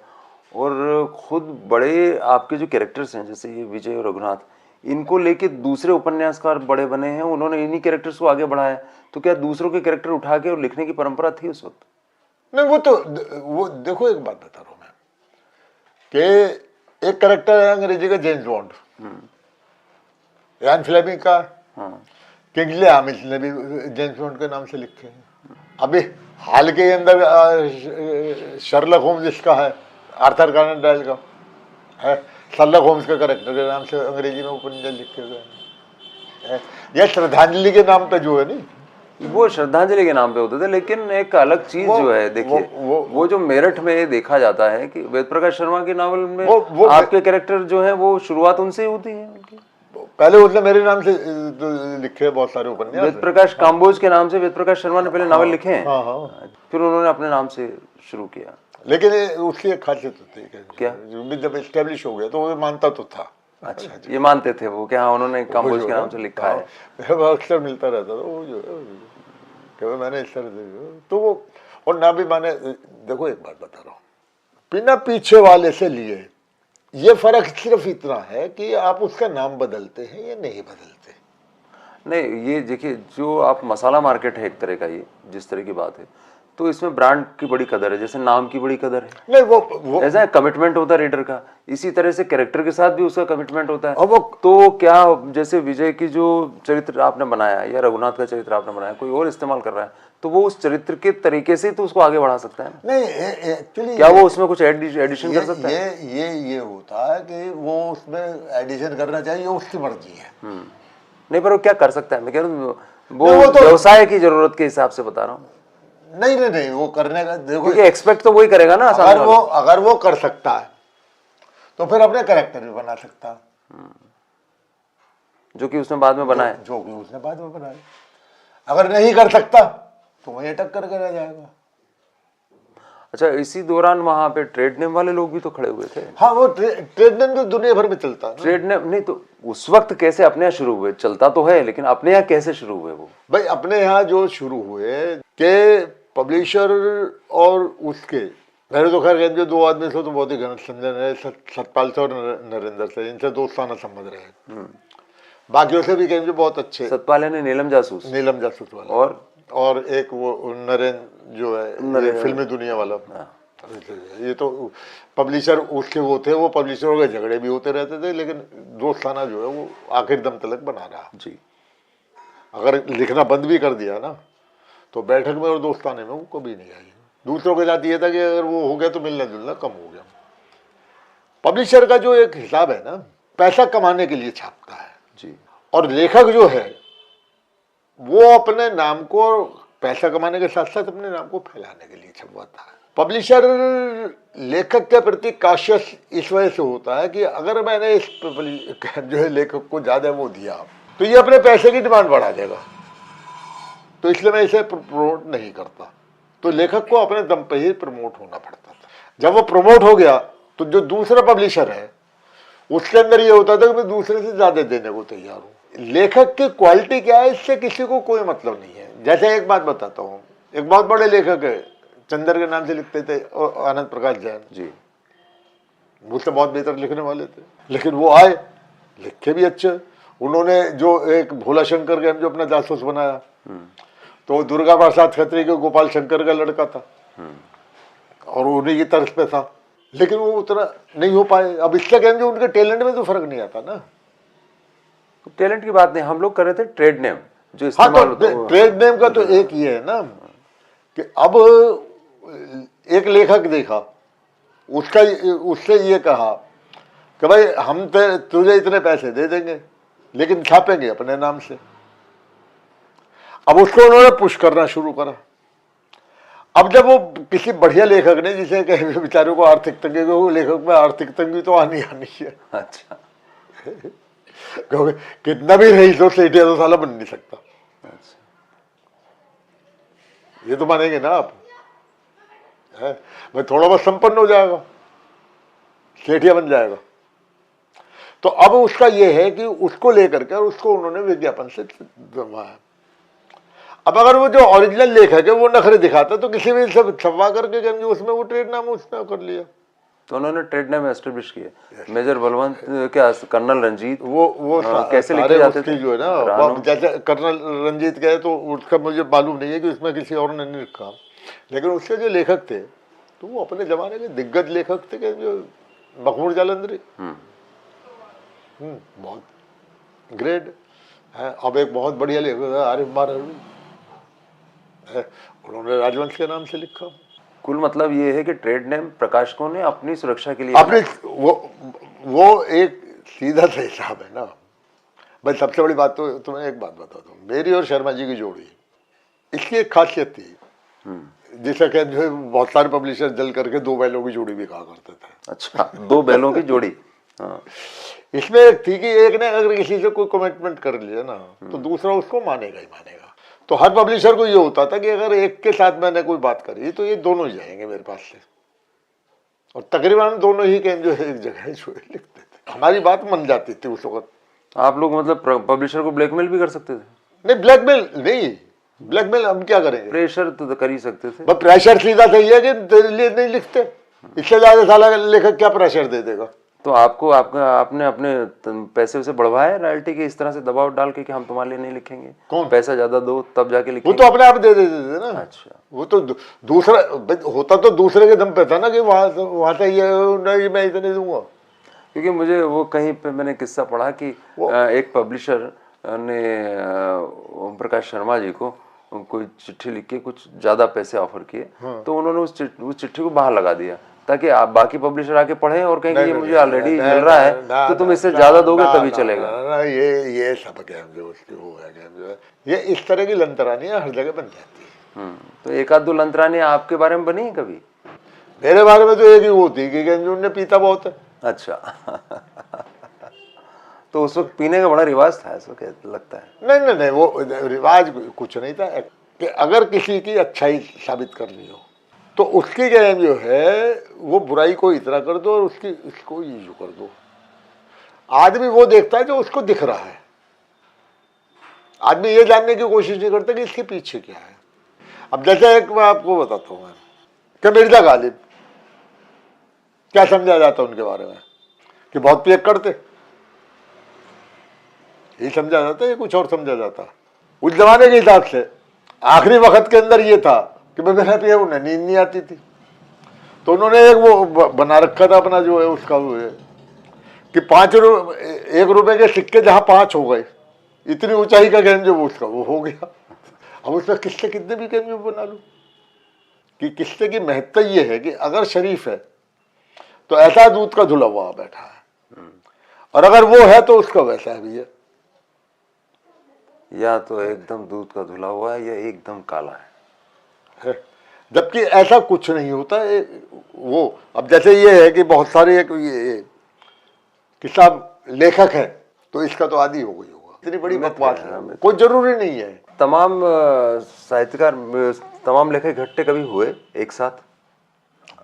और खुद बड़े आपके जो कैरेक्टर्स हैं, जैसे ये विजय और रघुनाथ, इनको लेके दूसरे उपन्यासकार बड़े बने हैं, उन्होंने इन्हीं कैरेक्टर्स को आगे बढ़ाया। तो क्या दूसरों के कैरेक्टर उठा के और लिखने की परंपरा थी उस वक्त? नहीं, वो देखो एक बात बता रहा हूं मैं कि एक कैरेक्टर है अंग्रेजी का जेम्स बॉन्ड, यान फ्लेमिंग का। किंग्सले हामिश ने भी जेम्स बॉन्ड के नाम से लिखे हैं। अभी हाल के अंदर शर्लक होम्स इसका है, आर्थर कॉनन डॉयल का है। शर्लक होम्स के कैरेक्टर के नाम से अंग्रेजी में उपन्यास लिखे गए हैं। यह श्रद्धांजलि के नाम पे जो है नहीं, वो श्रद्धांजलि के नाम पे होते थे, लेकिन एक अलग चीज जो है, देखिए वो जो मेरठ में देखा जाता है कि वेद प्रकाश शर्मा के नावल में आपके कैरेक्टर जो है वो शुरुआत उनसे ही होती है उनकी। पहले उसने मेरे नाम से लिखे बहुत सारे उपन्यास। वेद प्रकाश काम्बोज के नाम से वेद प्रकाश शर्मा ने पहले नावल लिखे हैं। हाँ। फिर उन्होंने अपने नाम से शुरू किया। लेकिन उसकी एक खासियत होती है क्या? जब एस्टेब्लिश हो गया तो वो मानता तो था। अच्छा, ये मानते थे वो कि हाँ उन्होंने काम्बोज के नाम से लिखा है। अक्सर मिलता रहता था वो जो है, मैंने इस तरह तो वो, और ना भी मैंने, देखो एक बात बता रहा हूँ, बिना पीछे वाले से लिए ये फर्क सिर्फ इतना है कि आप उसका नाम बदलते हैं या नहीं बदलते। नहीं, ये देखिए जो आप मसाला मार्केट है एक तरह का, ये जिस तरह की बात है, तो इसमें ब्रांड की बड़ी कदर है, जैसे नाम की बड़ी कदर है। नहीं, वो ऐसा कमिटमेंट होता है रीडर का, इसी तरह से कैरेक्टर के साथ भी उसका कमिटमेंट होता है। और वो तो क्या जैसे विजय की जो चरित्र आपने बनाया या रघुनाथ का चरित्र आपने बनाया, कोई और इस्तेमाल कर रहा है, तो वो उस चरित्र के तरीके से तो उसको आगे बढ़ा सकता है ना? नहीं, एक्चुअली क्या वो उसमें कुछ एडिशन कर सकता है? ये होता है कि वो उसमें एडिशन करना चाहिए, उसकी मर्जी है। नहीं, पर वो क्या कर सकता है? मैं कह रहा हूँ वो तो व्यवसाय की जरूरत के हिसाब से बता रहा हूँ। नहीं, वो करने का देखो, एक्सपेक्ट तो वही करेगा ना। अगर वो कर सकता है तो फिर अपने कैरेक्टर भी बना सकता है, जो कि उसने बाद में बनाया। जो कि उसने बाद में बनाया। अगर नहीं कर सकता तो वही अटक करके रह जाएगा। अच्छा, इसी दौरान वहां पे ट्रेड नेम वाले लोग भी तो खड़े हुए थे। हाँ, वो ट्रेड नेम तो दुनिया भर में चलता है। ट्रेड नेम नहीं तो उस वक्त कैसे अपने यहाँ शुरू हुए? चलता तो है, लेकिन अपने यहाँ कैसे शुरू हुए वो? भाई अपने यहाँ जो शुरू हुए के पब्लिशर और उसके, मेरे तो खैर जो दो आदमी से तो बहुत ही घनिष्ठ संबंध है, सतपाल से और नरेंद्र से, इनसे दोस्ताना संबंध रहे। बाकियों से भी कहेंगे बहुत अच्छे। सतपाल ने नीलम जासूस वाला, और एक वो नरेंद्र जो है फिल्मी दुनिया वाला। ये तो पब्लिशर उसके वो थे, वो पब्लिशरों के झगड़े भी होते रहते थे, लेकिन दोस्ताना जो है वो आखिर दम तलक बना रहा जी। अगर लिखना बंद भी कर दिया ना तो बैठक में और दोस्ताने में वो कभी नहीं आई। दूसरों के साथ ये था कि अगर वो हो गया तो मिलना जुलना कम हो गया। पब्लिशर का जो एक हिसाब है ना, पैसा कमाने के लिए छापता है जी, और लेखक जो है वो अपने नाम को पैसा कमाने के साथ साथ अपने नाम को फैलाने के लिए छपवाता है। पब्लिशर लेखक के प्रति काशियस इस वजह से होता है कि अगर मैंने इस जो है लेखक को ज्यादा वो दिया तो ये अपने पैसे की डिमांड बढ़ा देगा, तो इसलिए मैं इसे प्रमोट नहीं करता। तो लेखक को अपने दम पे ही प्रमोट होना पड़ता था। जब वो प्रमोट हो गया तो जो दूसरा पब्लिशर है उसके अंदर ये होता था कि मैं दूसरे से ज्यादा देने को तैयार हूँ। लेखक की क्वालिटी क्या है इससे किसी को कोई मतलब नहीं है। जैसे एक बात बताता हूँ, एक बहुत बड़े लेखक है, चंदर के नाम से लिखते थे, आनंद प्रकाश जैन जी, मुझसे बहुत बेहतर लिखने वाले थे, लेकिन वो आए, लिखे भी अच्छे। उन्होंने जो एक भोला शंकर का जो अपना जासूस बनाया, तो दुर्गा प्रसाद खत्री के गोपाल शंकर का लड़का था और उन्हीं की तर्ज पे था, लेकिन वो उतना नहीं हो पाए। अब इससे कहेंगे उनके टैलेंट में तो फर्क नहीं आता ना। टैलेंट की बात नहीं, हम लोग कर रहे थे ट्रेड नेम जो इस्तेमाल होता है। ट्रेड नेम का तो एक ये है ना कि अब एक लेखक देखा, उससे ये कहा कि भाई हम तुझे इतने पैसे दे देंगे लेकिन छापेंगे अपने नाम से। अब उसको उन्होंने पुश करना शुरू करा। अब जब वो किसी बढ़िया लेखक ने, जिसे कहे बेचारों को आर्थिक तंगी, वो लेखक में आर्थिक तंगी तो आनी है। अच्छा। क्योंकि कितना भी रईस हो सेठिया तो साला बन नहीं सकता। अच्छा। ये तो मानेंगे ना आप, है भाई थोड़ा बहुत संपन्न हो जाएगा, सेठिया बन जाएगा। तो अब उसका ये है कि उसको लेकर के उसको उन्होंने विज्ञापन से दबाया। अब अगर वो जो ओरिजिनल लेखक है वो नखरे दिखाता तो किसी भी सब छपवा करके उसमें वो ट्रेड नाम उसने कर लिया। तो उन्होंने ट्रेड नेम एस्टेब्लिश किया। मेजर बलवंत, क्या कर्नल रंजीत, वो कैसे लिखे जाते थे जो है ना, जैसे कर्नल रंजीत गए तो उसका मुझे मालूम नहीं है कि उसमें किसी और ने नहीं लिखा, लेकिन उसके जो लेखक थे तो वो अपने जमाने के दिग्गज लेखक थे, जो मखमूर जालंधरी, बहुत ग्रेट है। अब एक बहुत बढ़िया लेखक है आरिफ मारवी, उन्होंने राजवंश के नाम से लिखा। कुल मतलब ये है कि ट्रेड नेम प्रकाशकों ने अपनी सुरक्षा के लिए अपने वो एक सीधा सा हिसाब है ना भाई। सबसे बड़ी बात तो तुम्हें एक बात बताता हूँ, मेरी और शर्मा जी की जोड़ी, इसकी एक खासियत थी जिसे कहते जो बहुत सारे पब्लिशर जल करके दो बैलों की जोड़ी भी कहा करते थे। अच्छा, दो बैलों की जोड़ी। हाँ। इसमें एक थी कि एक ने अगर किसी से कोई कमिटमेंट कर लिया ना तो दूसरा उसको मानेगा ही मानेगा। तो हर पब्लिशर को ये होता था कि अगर एक के साथ मैंने कोई बात करी तो ये दोनों ही जाएंगे मेरे पास से, और तकरीबन दोनों ही जो है एक जगह जो है लिखते थे। हमारी बात मन जाती थी उस वक्त। आप लोग मतलब पब्लिशर को ब्लैकमेल भी कर सकते थे? नहीं, ब्लैकमेल नहीं, ब्लैकमेल हम क्या करेंगे, प्रेशर तो कर ही सकते थे। बस प्रेशर सीधा सही है कि तेरे लिए नहीं लिखते, इससे ज्यादा साला लेखक क्या प्रेशर दे देगा। तो आपने अपने पैसे उसे बढ़वाया रॉयल्टी के, इस तरह से दबाव डाल के कि हम तुम्हारे लिए नहीं लिखेंगे, कौन पैसा ज्यादा दो तब जाके लिखेंगे? वो तो अपने आप दे देते थे ना। अच्छा। वो तो दूसरा होता तो दूसरे के दम पे था ना कि वहां से ये नहीं मैं इतने दूंगा। क्योंकि मुझे वो कहीं पे मैंने किस्सा पढ़ा कि एक पब्लिशर ने ओम प्रकाश शर्मा जी को कोई चिट्ठी लिख के कुछ ज्यादा पैसे ऑफर किए। तो उन्होंने उस चिट्ठी को बाहर लगा दिया ताकि आप बाकी पब्लिशर आके पढ़ें और कहें कि ये मुझे ऑलरेडी मिल रहा है तो तुम इससे ज्यादा दोगे तभी चलेगा। ये सब जो उसकी वो है, ये इस तरह की लंतरानियां हर जगह बन जाती है। तो एक आध दो लंतरानी आपके बारे में बनी है कभी? मेरे बारे में तो एक ही वो थी कि उन्होंने पीता बहुत है। अच्छा। तो उस वक्त पीने का बड़ा रिवाज था इस वक्त लगता है? नहीं, वो रिवाज कुछ नहीं था कि अगर किसी की अच्छाई साबित करनी हो तो उसकी क्या जो है वो बुराई को इतना कर दो और उसकी इसको यूज कर दो। आदमी वो देखता है जो उसको दिख रहा है, आदमी ये जानने की कोशिश नहीं करता कि इसके पीछे क्या है। अब जैसे एक मैं आपको बताता हूँ कि मिर्जा गालिब, क्या समझा जाता उनके बारे में कि बहुत पियक करते, ये समझा जाता है, कुछ और समझा जाता। उस जमाने के हिसाब से आखिरी वक्त के अंदर ये था कि बिना पिए उन्हें नींद नहीं आती थी, तो उन्होंने एक वो बना रखा था अपना जो है उसका वो है कि 1 रुपए के सिक्के जहां 5 हो गए, इतनी ऊंचाई का गेम जो उसका वो हो गया। अब उसमें किस्से कितने भी गेम बना लो कि किस्से की महत्ता ये है कि अगर शरीफ है तो ऐसा दूध का धुला हुआ बैठा है, और अगर वो है तो उसका वैसा भी है, या तो एकदम दूध का धुला हुआ है या एकदम काला है। जबकि ऐसा कुछ नहीं होता है। वो अब जैसे ये है कि बहुत सारे एक ये किस्सा लेखक है तो इसका तो आदि हो गई होगा, इतनी बड़ी बकवास है, कोई जरूरी नहीं है। तमाम साहित्यकार, तमाम लेखक इकट्ठे कभी हुए एक साथ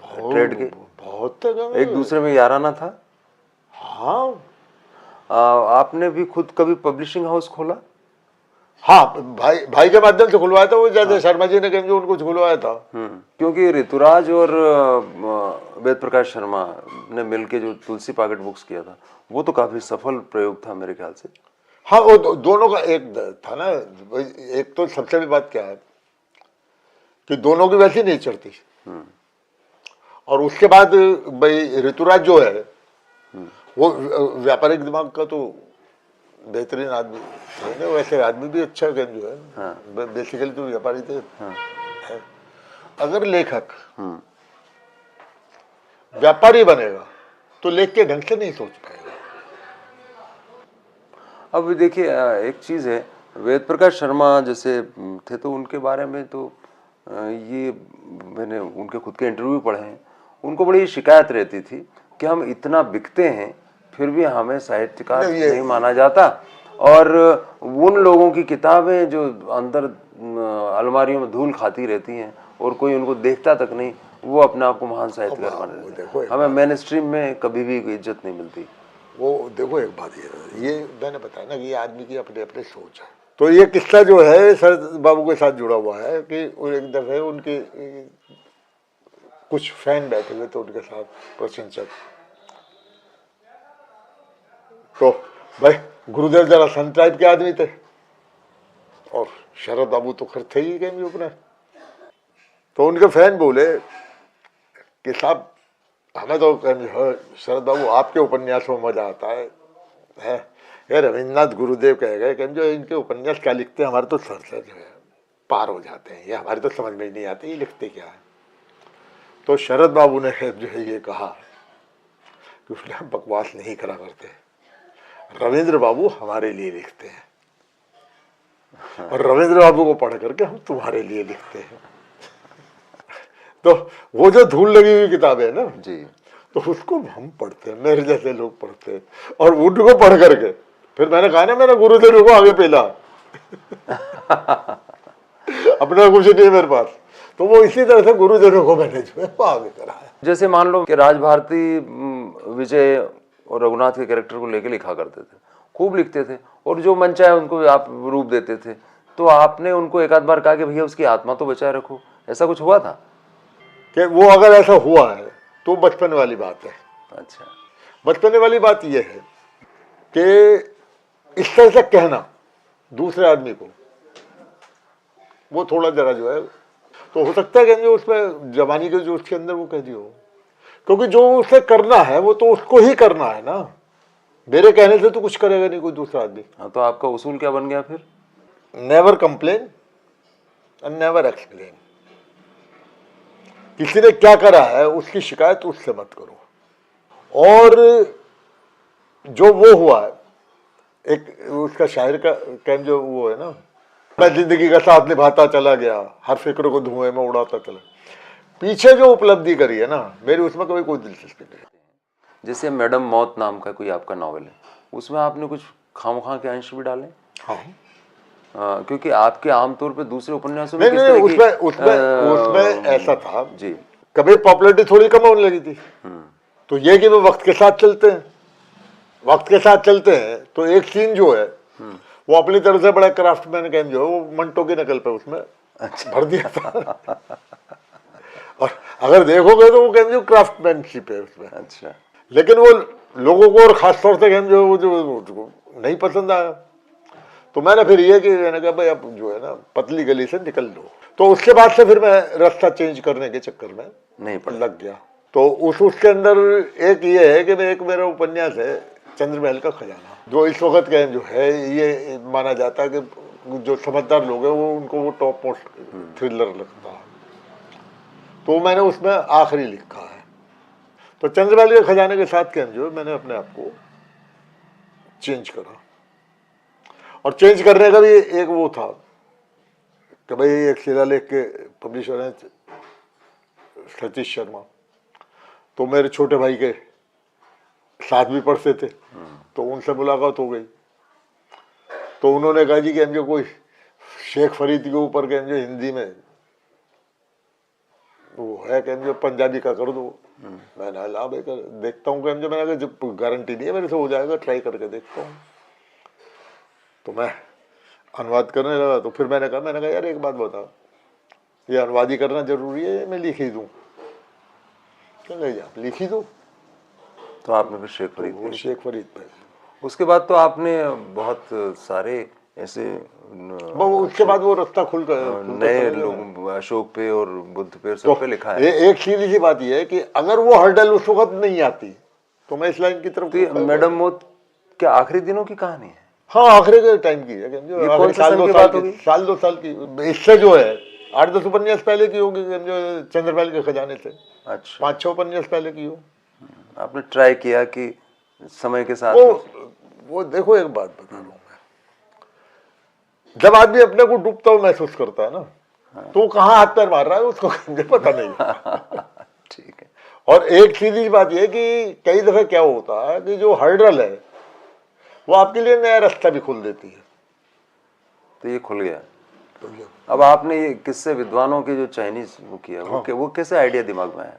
ट्रेड के? बहुत एक दूसरे में याराना था। हाँ, आपने भी खुद कभी पब्लिशिंग हाउस खोला? हाँ, भाई के माध्यम से खुलवाया था वो, जैसे शर्मा जी ने जो उनको खुलवाया था। क्योंकि ऋतुराज और वेद प्रकाश शर्मा ने मिलके जो तुलसी पॉकेट बुक्स किया था वो तो काफी सफल प्रयोग था मेरे ख्याल से। हाँ, वो दोनों का एक था ना। एक तो सबसे बड़ी बात क्या है कि दोनों की वैसी नेचर थी, और उसके बाद भाई ऋतुराज जो है वो व्यापारिक दिमाग का तो बेहतरीन आदमी है, वैसे आदमी भी अच्छा जो है। हाँ। बेसिकली तो व्यापारी थे। हाँ। अगर लेखक व्यापारी बनेगा तो लेख के ढंग से नहीं सोच पाएगा। अब देखिए एक चीज़ है, वेद प्रकाश शर्मा जैसे थे तो उनके बारे में तो ये मैंने उनके खुद के इंटरव्यू पढ़े हैं, उनको बड़ी शिकायत रहती थी कि हम इतना बिकते हैं फिर भी हमें साहित्यकार नहीं माना जाता, और उन लोगों की किताबें जो अंदर अलमारियों में धूल खाती रहती हैं और कोई उनको देखता तक नहीं, वो अपने आप को महान साहित्यकार माने रहते हैं। हमें मेन स्ट्रीम में कभी भी कोई इज्जत नहीं मिलती। वो देखो एक बात ये मैंने बताया ना कि ये आदमी की अपने अपने सोच है। तो ये किस्सा जो है शरद बाबू के साथ जुड़ा हुआ है कि एक दफे उनके कुछ फैन बैठे हुए थे उनके साथ, प्रशंसक। तो भाई गुरुदेव जरा संत टाइप के आदमी थे और शरद बाबू तो खैर थे ही कहीं अपने। तो उनके फैन बोले कि साहब हमें तो शरद बाबू आपके उपन्यासों में मजा आता है ये रविन्द्रनाथ गुरुदेव कह गए कि जो इनके उपन्यास क्या लिखते हैं हमारे तो सर से जो है पार हो जाते हैं, ये हमारे तो समझ में ही नहीं आते ये लिखते क्या है। तो शरद बाबू ने जो है ये कहा कि उसने हम बकवास नहीं करा करते, रविंद्र बाबू हमारे लिए लिखते हैं और रविंद्र बाबू को पढ़ करके हम तुम्हारे लिए लिखते हैं। तो वो जो धूल लगी हुई किताबें है ना जी, तो उसको हम पढ़ते हैं, मेरे जैसे लोग पढ़ते हैं और उनको पढ़ करके फिर मैंने कहा ना मैंने गुरुदेव को आगे पेला अपना कुछ नहीं मेरे पास, तो वो इसी तरह से गुरुदेव को मैंने जो है वो आगे करा है। जैसे मान लो कि राज भारती विजय और रघुनाथ के कैरेक्टर को लेके लिखा करते थे, खूब लिखते थे और जो मन चाहे उनको आप रूप देते थे, तो आपने उनको एक आध बार कहा कि भैया उसकी आत्मा तो बचाए रखो, ऐसा कुछ हुआ था? कि वो अगर ऐसा हुआ है तो बचपन वाली बात है। अच्छा, बचपन वाली बात यह है कि इस तरह से कहना दूसरे आदमी को वो थोड़ा जरा जो है तो हो सकता है कि जो उसमें जवानी के जो उसके अंदर वो कह दी हो, क्योंकि जो उसे करना है वो तो उसको ही करना है ना, मेरे कहने से तो कुछ करेगा नहीं कोई दूसरा आदमी। हाँ, तो आपका उसूल क्या बन गया फिर? Never complain and never explain. किसी ने क्या करा है उसकी शिकायत उससे मत करो, और जो वो हुआ है एक उसका शायर का कहना जो वो है ना, मैं जिंदगी का साथ निभाता चला गया हर फिक्र को धुएं में उड़ाता चला, पीछे जो उपलब्धि करी है ना मेरी उसमें कभी कोई दिलचस्पी नहीं। जैसे मैडम मौत नाम का कोई आपका नॉवेल है, उसमें आपने कुछ खामखा के अंश भी डाले? हाँ, क्योंकि आपके आमतौर पे दूसरे उपन्यासों में नहीं, उसमें ऐसा था जी, कभी पॉपुलैरिटी थोड़ी कम होने लगी थी, तो ये कि वो वक्त के साथ चलते हैं, वक्त के साथ चलते हैं तो एक सीन जो है वो अपनी तरफ से बड़ा क्राफ्टमैन कैम जो है वो मंटो की नकल पे उसमें भर दिया था और अगर देखोगे तो वो कैम जो क्राफ्टमैनशिप है उसमें। अच्छा, लेकिन वो लोगों को और खास तौर से कैम जो वो जो नहीं पसंद आया, तो मैंने फिर ये कि मैंने कहा भाई अब जो है ना पतली गली से निकल लो। तो उसके बाद से फिर मैं रास्ता चेंज करने के चक्कर में नहीं लग गया। तो उसके अंदर एक ये है कि एक मेरा उपन्यास है चंद्रमहल का खजाना, जो इस वक्त का जो है ये माना जाता है कि जो समझदार लोग हैं वो उनको वो टॉप मोस्ट थ्रिलर लगता है, तो मैंने उसमें आखिरी लिखा है। तो चंद्रमहल के खजाने के साथ क्या जो मैंने अपने आप को चेंज करा, और चेंज करने का भी एक वो था कि भाई एक शिलालेख के पब्लिशर हैं सतीश शर्मा, तो मेरे छोटे भाई के साथ भी पढ़ते थे, तो उनसे मुलाकात हो गई। तो उन्होंने कहा जी कि हम जो कोई शेख फरीद के ऊपर के जो हिंदी में वो है कि जो पंजाबी का कर दो। मैंने ला भाई कर देखता हूँ कि जो मैंने जब गारंटी नहीं है मेरे से हो जाएगा, ट्राई करके देखता हूँ। तो मैं अनुवाद करने लगा, तो फिर मैंने कहा यार एक बात बता, ये अनुवाद ही करना जरूरी है मैं लिख ही दूँ? आप लिख ही दो। तो आपने फिर शेख फरीद पे उसके बाद तो आपने बहुत सारे ऐसे उसके बाद वो रास्ता खुल कर नए लोग अशोक पे और बुद्ध पे सब पे लिखा है। एक सीधी सी बात ये है कि अगर वो हर्डल उस वक्त नहीं आती तो मैं इस लाइन की तरफ। तो मैडम मौत के आखिरी दिनों की कहानी है? हाँ, आखिरी के टाइम की है। ये कौन से साल की बात होगी? साल 2 साल की, इससे जो है 8-10 उपन्यास पहले की होगी, जो चंद्रमहल के खजाने से। अच्छा, 5-6 उपन्यास पहले की हो। आपने ट्राई किया कि समय के साथ वो देखो एक बात बता रहा हूँ मैं, जब आदमी अपने को डूबता हुआ महसूस करता है ना, तो कहाँ हाथ पैर मार रहा है उसको मुझे पता नहीं। ठीक है। और एक सीधी बात यह कि कई दफे क्या होता है कि जो हर्डल है वो आपके लिए नया रास्ता भी खोल देती है। तो ये खुल गया। तो ये अब आपने ये किससे, विद्वानों के जो चाइनीज वो किया, वो कैसे आइडिया दिमाग में आया?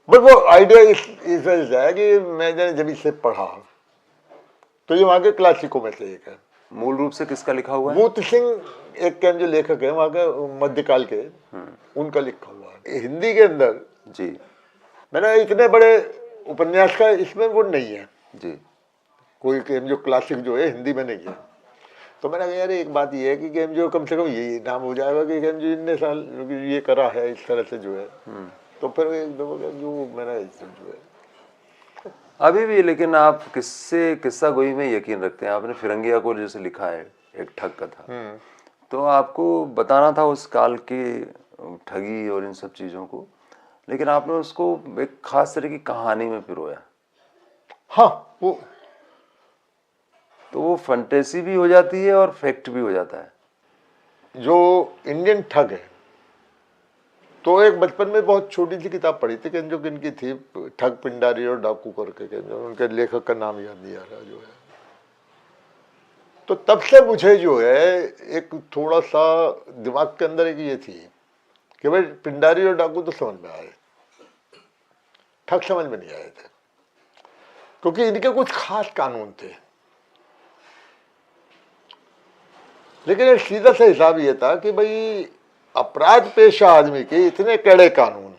बस वो आइडिया इस वजह से है कि मैंने जब इसे पढ़ा तो ये वहाँ के क्लासिकों में से एक है। मूल रूप से किसका लिखा हुआ है? मूर्ति सिंह एक के जो लेखक है वहाँ के मध्यकाल के, उनका लिखा हुआ है हिंदी के अंदर। जी मैंने इतने बड़े उपन्यास का इसमें वो नहीं है जी। कोई गेम जो क्लासिक जो है हिंदी में नहीं है। तो मैंने कहा यार एक बात ये है कि गेम जो कम से कम यही नाम हो जाएगा कि गेम जो इतने साल ये करा है इस तरह से जो है, तो फिर एक दो जो मैंने जो है अभी भी। लेकिन आप किस्सा गोई में यकीन रखते हैं। आपने फिरंगिया को जैसे लिखा है, एक ठग कथा, तो आपको बताना था उस काल की ठगी और इन सब चीज़ों को, लेकिन आपने उसको एक खास तरह की कहानी में पिरोया। हाँ, तो वो फंटेसी भी हो जाती है और फैक्ट भी हो जाता है। जो इंडियन ठग है, तो एक बचपन में बहुत छोटी सी किताब पढ़ी थी जो किनकी थी, ठग पिंडारी और डाकू करके, जो उनके लेखक का नाम याद नहीं आ रहा जो है। तो तब से मुझे जो है एक थोड़ा सा दिमाग के अंदर एक ये थी कि भाई पिंडारी और डाकू तो समझ में आए, ठग समझ में नहीं आए थे, क्योंकि इनके कुछ खास कानून थे। लेकिन एक सीधा सा हिसाब ये था कि भाई अपराध पेशा आदमी के इतने कड़े कानून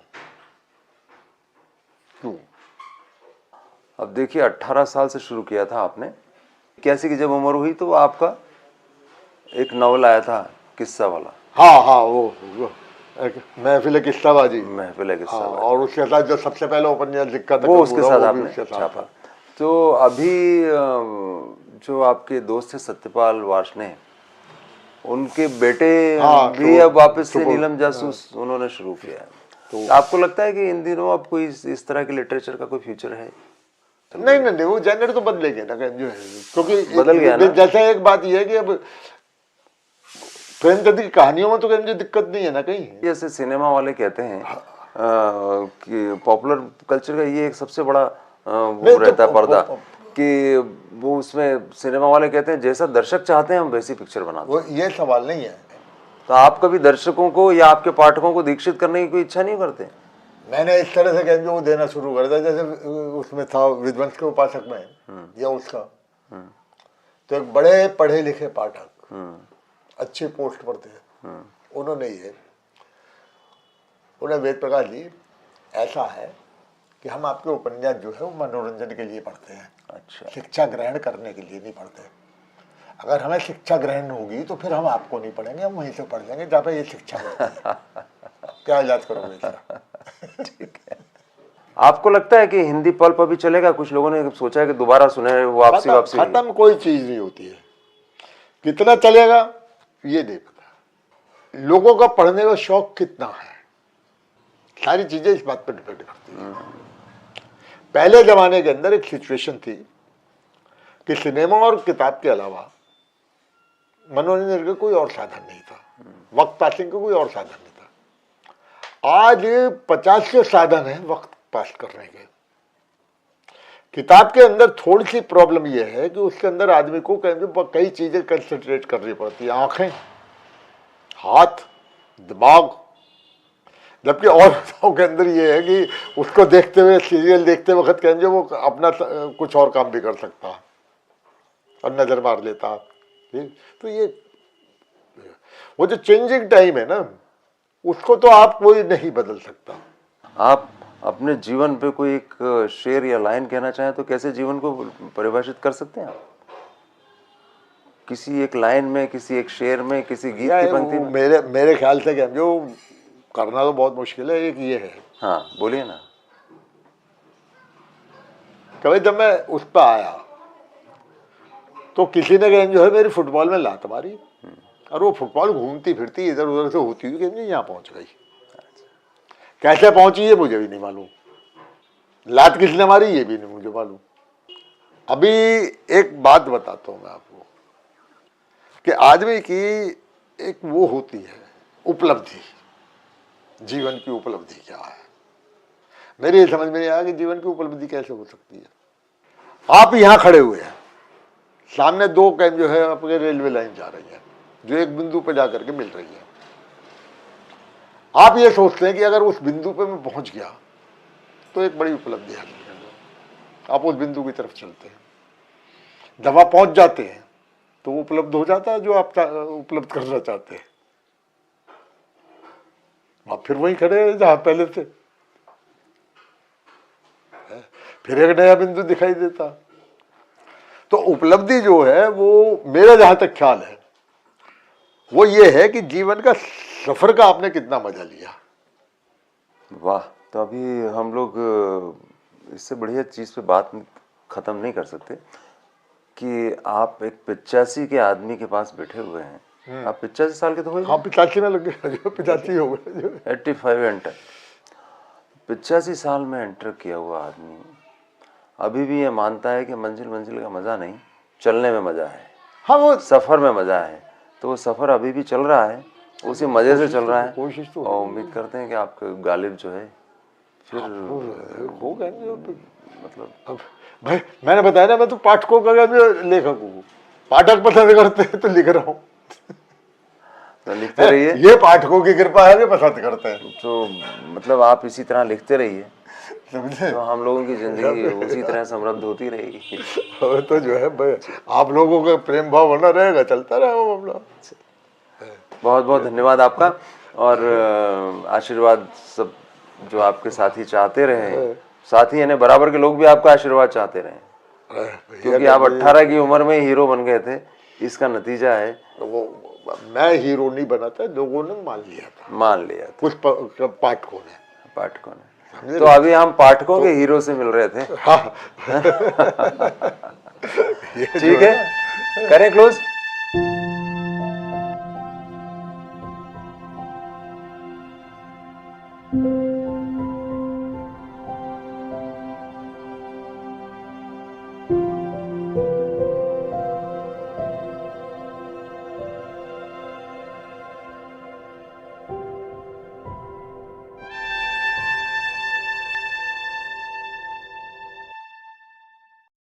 क्यों? अब देखिए 18 साल से शुरू किया था आपने, 81 की जब उम्र हुई तो आपका एक नॉवल आया था किस्सा वाला। हाँ हाँ, वो महफिल किस्साबाजी। महफिल किस्सा। हाँ, और उसके साथ जो सबसे पहले उपन्यास लिखा था वो उसके साथ वो भी आपने उसके साथ छापा। था। तो अभी जो आपके दोस्त थे सत्यपाल वार्ष्णेय, उनके बेटे भी अब वापस से नीलम जासूस उन्होंने शुरू किया है। तो आपको लगता है कि इन दिनों अब कोई इस तरह के लिटरेचर का कोई फ्यूचर है? नहीं नहीं, वो जेनर तो बदलेंगे ना जो है, क्योंकि बदल गया ना। जैसे एक बात यह है कि अब प्रेमचंद की कहानियों में तो मुझे दिक्कत नहीं है ना कहीं। जैसे सिनेमा वाले कहते हैं कि पॉपुलर कल्चर का ये एक सबसे बड़ा वो रहता है पर्दा, कि वो उसमें सिनेमा वाले कहते हैं जैसा दर्शक चाहते हैं हम वैसी पिक्चर बनाते हैं। वो ये सवाल नहीं है। तो आप कभी दर्शकों को या आपके पाठकों को दीक्षित करने की कोई इच्छा नहीं करते? मैंने इस तरह से वो देना शुरू कर दिया, जैसे उसमें था विध्वंस के उपासक में या उसका, तो एक बड़े पढ़े लिखे पाठक अच्छी पोस्ट पर थे, उन्होंने उन्हें वेद प्रकाश जी ऐसा है कि हम आपके उपन्यास जो है वो मनोरंजन के लिए पढ़ते हैं। अच्छा। शिक्षा ग्रहण करने के लिए नहीं पढ़ते। अगर हमें शिक्षा ग्रहण होगी तो फिर हम आपको नहीं पढ़ेंगे, हम वहीं से पढ़ लेंगे जहाँ पे ये शिक्षा मिलती है। क्या इलाज करोगे इसका? ठीक है। आपको लगता है कि हिंदी पल्प अभी चलेगा? कुछ लोगों ने सोचा है कि दोबारा सुने वापसी। खत्म कोई चीज नहीं होती है। कितना चलेगा ये नहीं पता। लोगों का पढ़ने का शौक कितना है, सारी चीजें इस बात पर डिपेंड करती है। पहले जमाने के अंदर एक सिचुएशन थी कि सिनेमा और किताब के अलावा मनोरंजन का कोई और साधन नहीं था, वक्त पासिंग का कोई और साधन नहीं था। आज 50 से साधन है वक्त पास करने के। किताब के अंदर थोड़ी सी प्रॉब्लम यह है कि उसके अंदर आदमी को कई चीजें कंसंट्रेट करनी पड़ती है, आंखें, हाथ, दिमाग। जबकि औरतों के अंदर ये है कि उसको देखते हुए, सीरियल देखते वक्त कहेंगे वो अपना कुछ और काम भी कर सकता और नजर मार लेता। तो ये वो जो चेंजिंग टाइम है ना, उसको तो आप कोई नहीं बदल सकता। आप अपने जीवन पे कोई एक शेर या लाइन कहना चाहें तो कैसे जीवन को परिभाषित कर सकते हैं आप? किसी एक लाइन में, किसी एक शेर में, किसी गीत की पंक्ति में? मेरे ख्याल से क्या जो करना तो बहुत मुश्किल है। एक ये है, हाँ बोलिए ना। कभी जब मैं उस पर आया तो किसी ने जो है मेरी फुटबॉल में लात मारी और वो फुटबॉल घूमती फिरती इधर उधर से होती हुई यहाँ पहुंच गई। कैसे पहुंची ये मुझे भी नहीं मालूम, लात किसने मारी ये भी नहीं मुझे मालूम। अभी एक बात बताता हूँ मैं आपको कि आदमी की एक वो होती है उपलब्धि, जीवन की उपलब्धि क्या है। मेरी ये समझ में नहीं आया कि जीवन की उपलब्धि कैसे हो सकती है। आप यहाँ खड़े हुए हैं, सामने दो कैन जो है आपके रेलवे लाइन जा रही है जो एक बिंदु पर जाकर के मिल रही है। आप ये सोचते हैं कि अगर उस बिंदु पे मैं पहुंच गया तो एक बड़ी उपलब्धि हासिल कर लो। आप उस बिंदु की तरफ चलते हैं, जब आप पहुंच जाते हैं तो वो उपलब्ध हो जाता है जो आप उपलब्ध करना चाहते हैं। आप फिर वहीं खड़े हैं जहां पहले थे, फिर एक नया बिंदु दिखाई देता। तो उपलब्धि जो है वो मेरा जहां तक ख्याल है वो ये है कि जीवन का सफर का आपने कितना मजा लिया। वाह, तो अभी हम लोग इससे बढ़िया चीज़ पे बात ख़त्म नहीं कर सकते कि आप एक 85 के आदमी के पास बैठे हुए हैं। आप 85 साल के तो हो? हाँ 85 में लग गए, जो 85 हो गए जो 85 एंटर, 85 साल में एंटर किया हुआ आदमी अभी भी ये मानता है कि मंजिल मंजिल का मज़ा नहीं, चलने में मज़ा है। हाँ वो सफ़र में मज़ा है। तो वो सफ़र अभी भी चल रहा है, उसी मज़े से चल रहा है। कोशिश तो और उम्मीद करते हैं कि आपके गालिब जो है फिर हो गए मतलब अब भाई मैंने बताया ना, मैं तो पाठकों का लेखक हूँ। पाठक पसंद करते हैं तो लिख रहा हूँ। तो लिखते रहिए। ये पाठकों की कृपा है कि पसंद करते हैं। तो मतलब आप इसी तरह लिखते रहिए समझे? तो हम लोगों की जिंदगी उसी तरह समृद्ध होती रहेगी। और तो जो है भाई आप लोगों का प्रेम भाव बना रहेगा, चलता रहेगा वो अपना। बहुत बहुत धन्यवाद आपका, और आशीर्वाद सब जो आपके साथी चाहते रहे, साथी यानी बराबर के लोग भी आपका आशीर्वाद चाहते रहे, क्योंकि आप 18 की उम्र में हीरो बन गए थे। इसका नतीजा है वो मैं हीरो नहीं बना था, लोगों ने मान लिया था, मान लिया था कुछ पाठकों ने। तो अभी हम पाठकों के हीरो से मिल रहे थे। हाँ ठीक है, करें क्लोज। thank you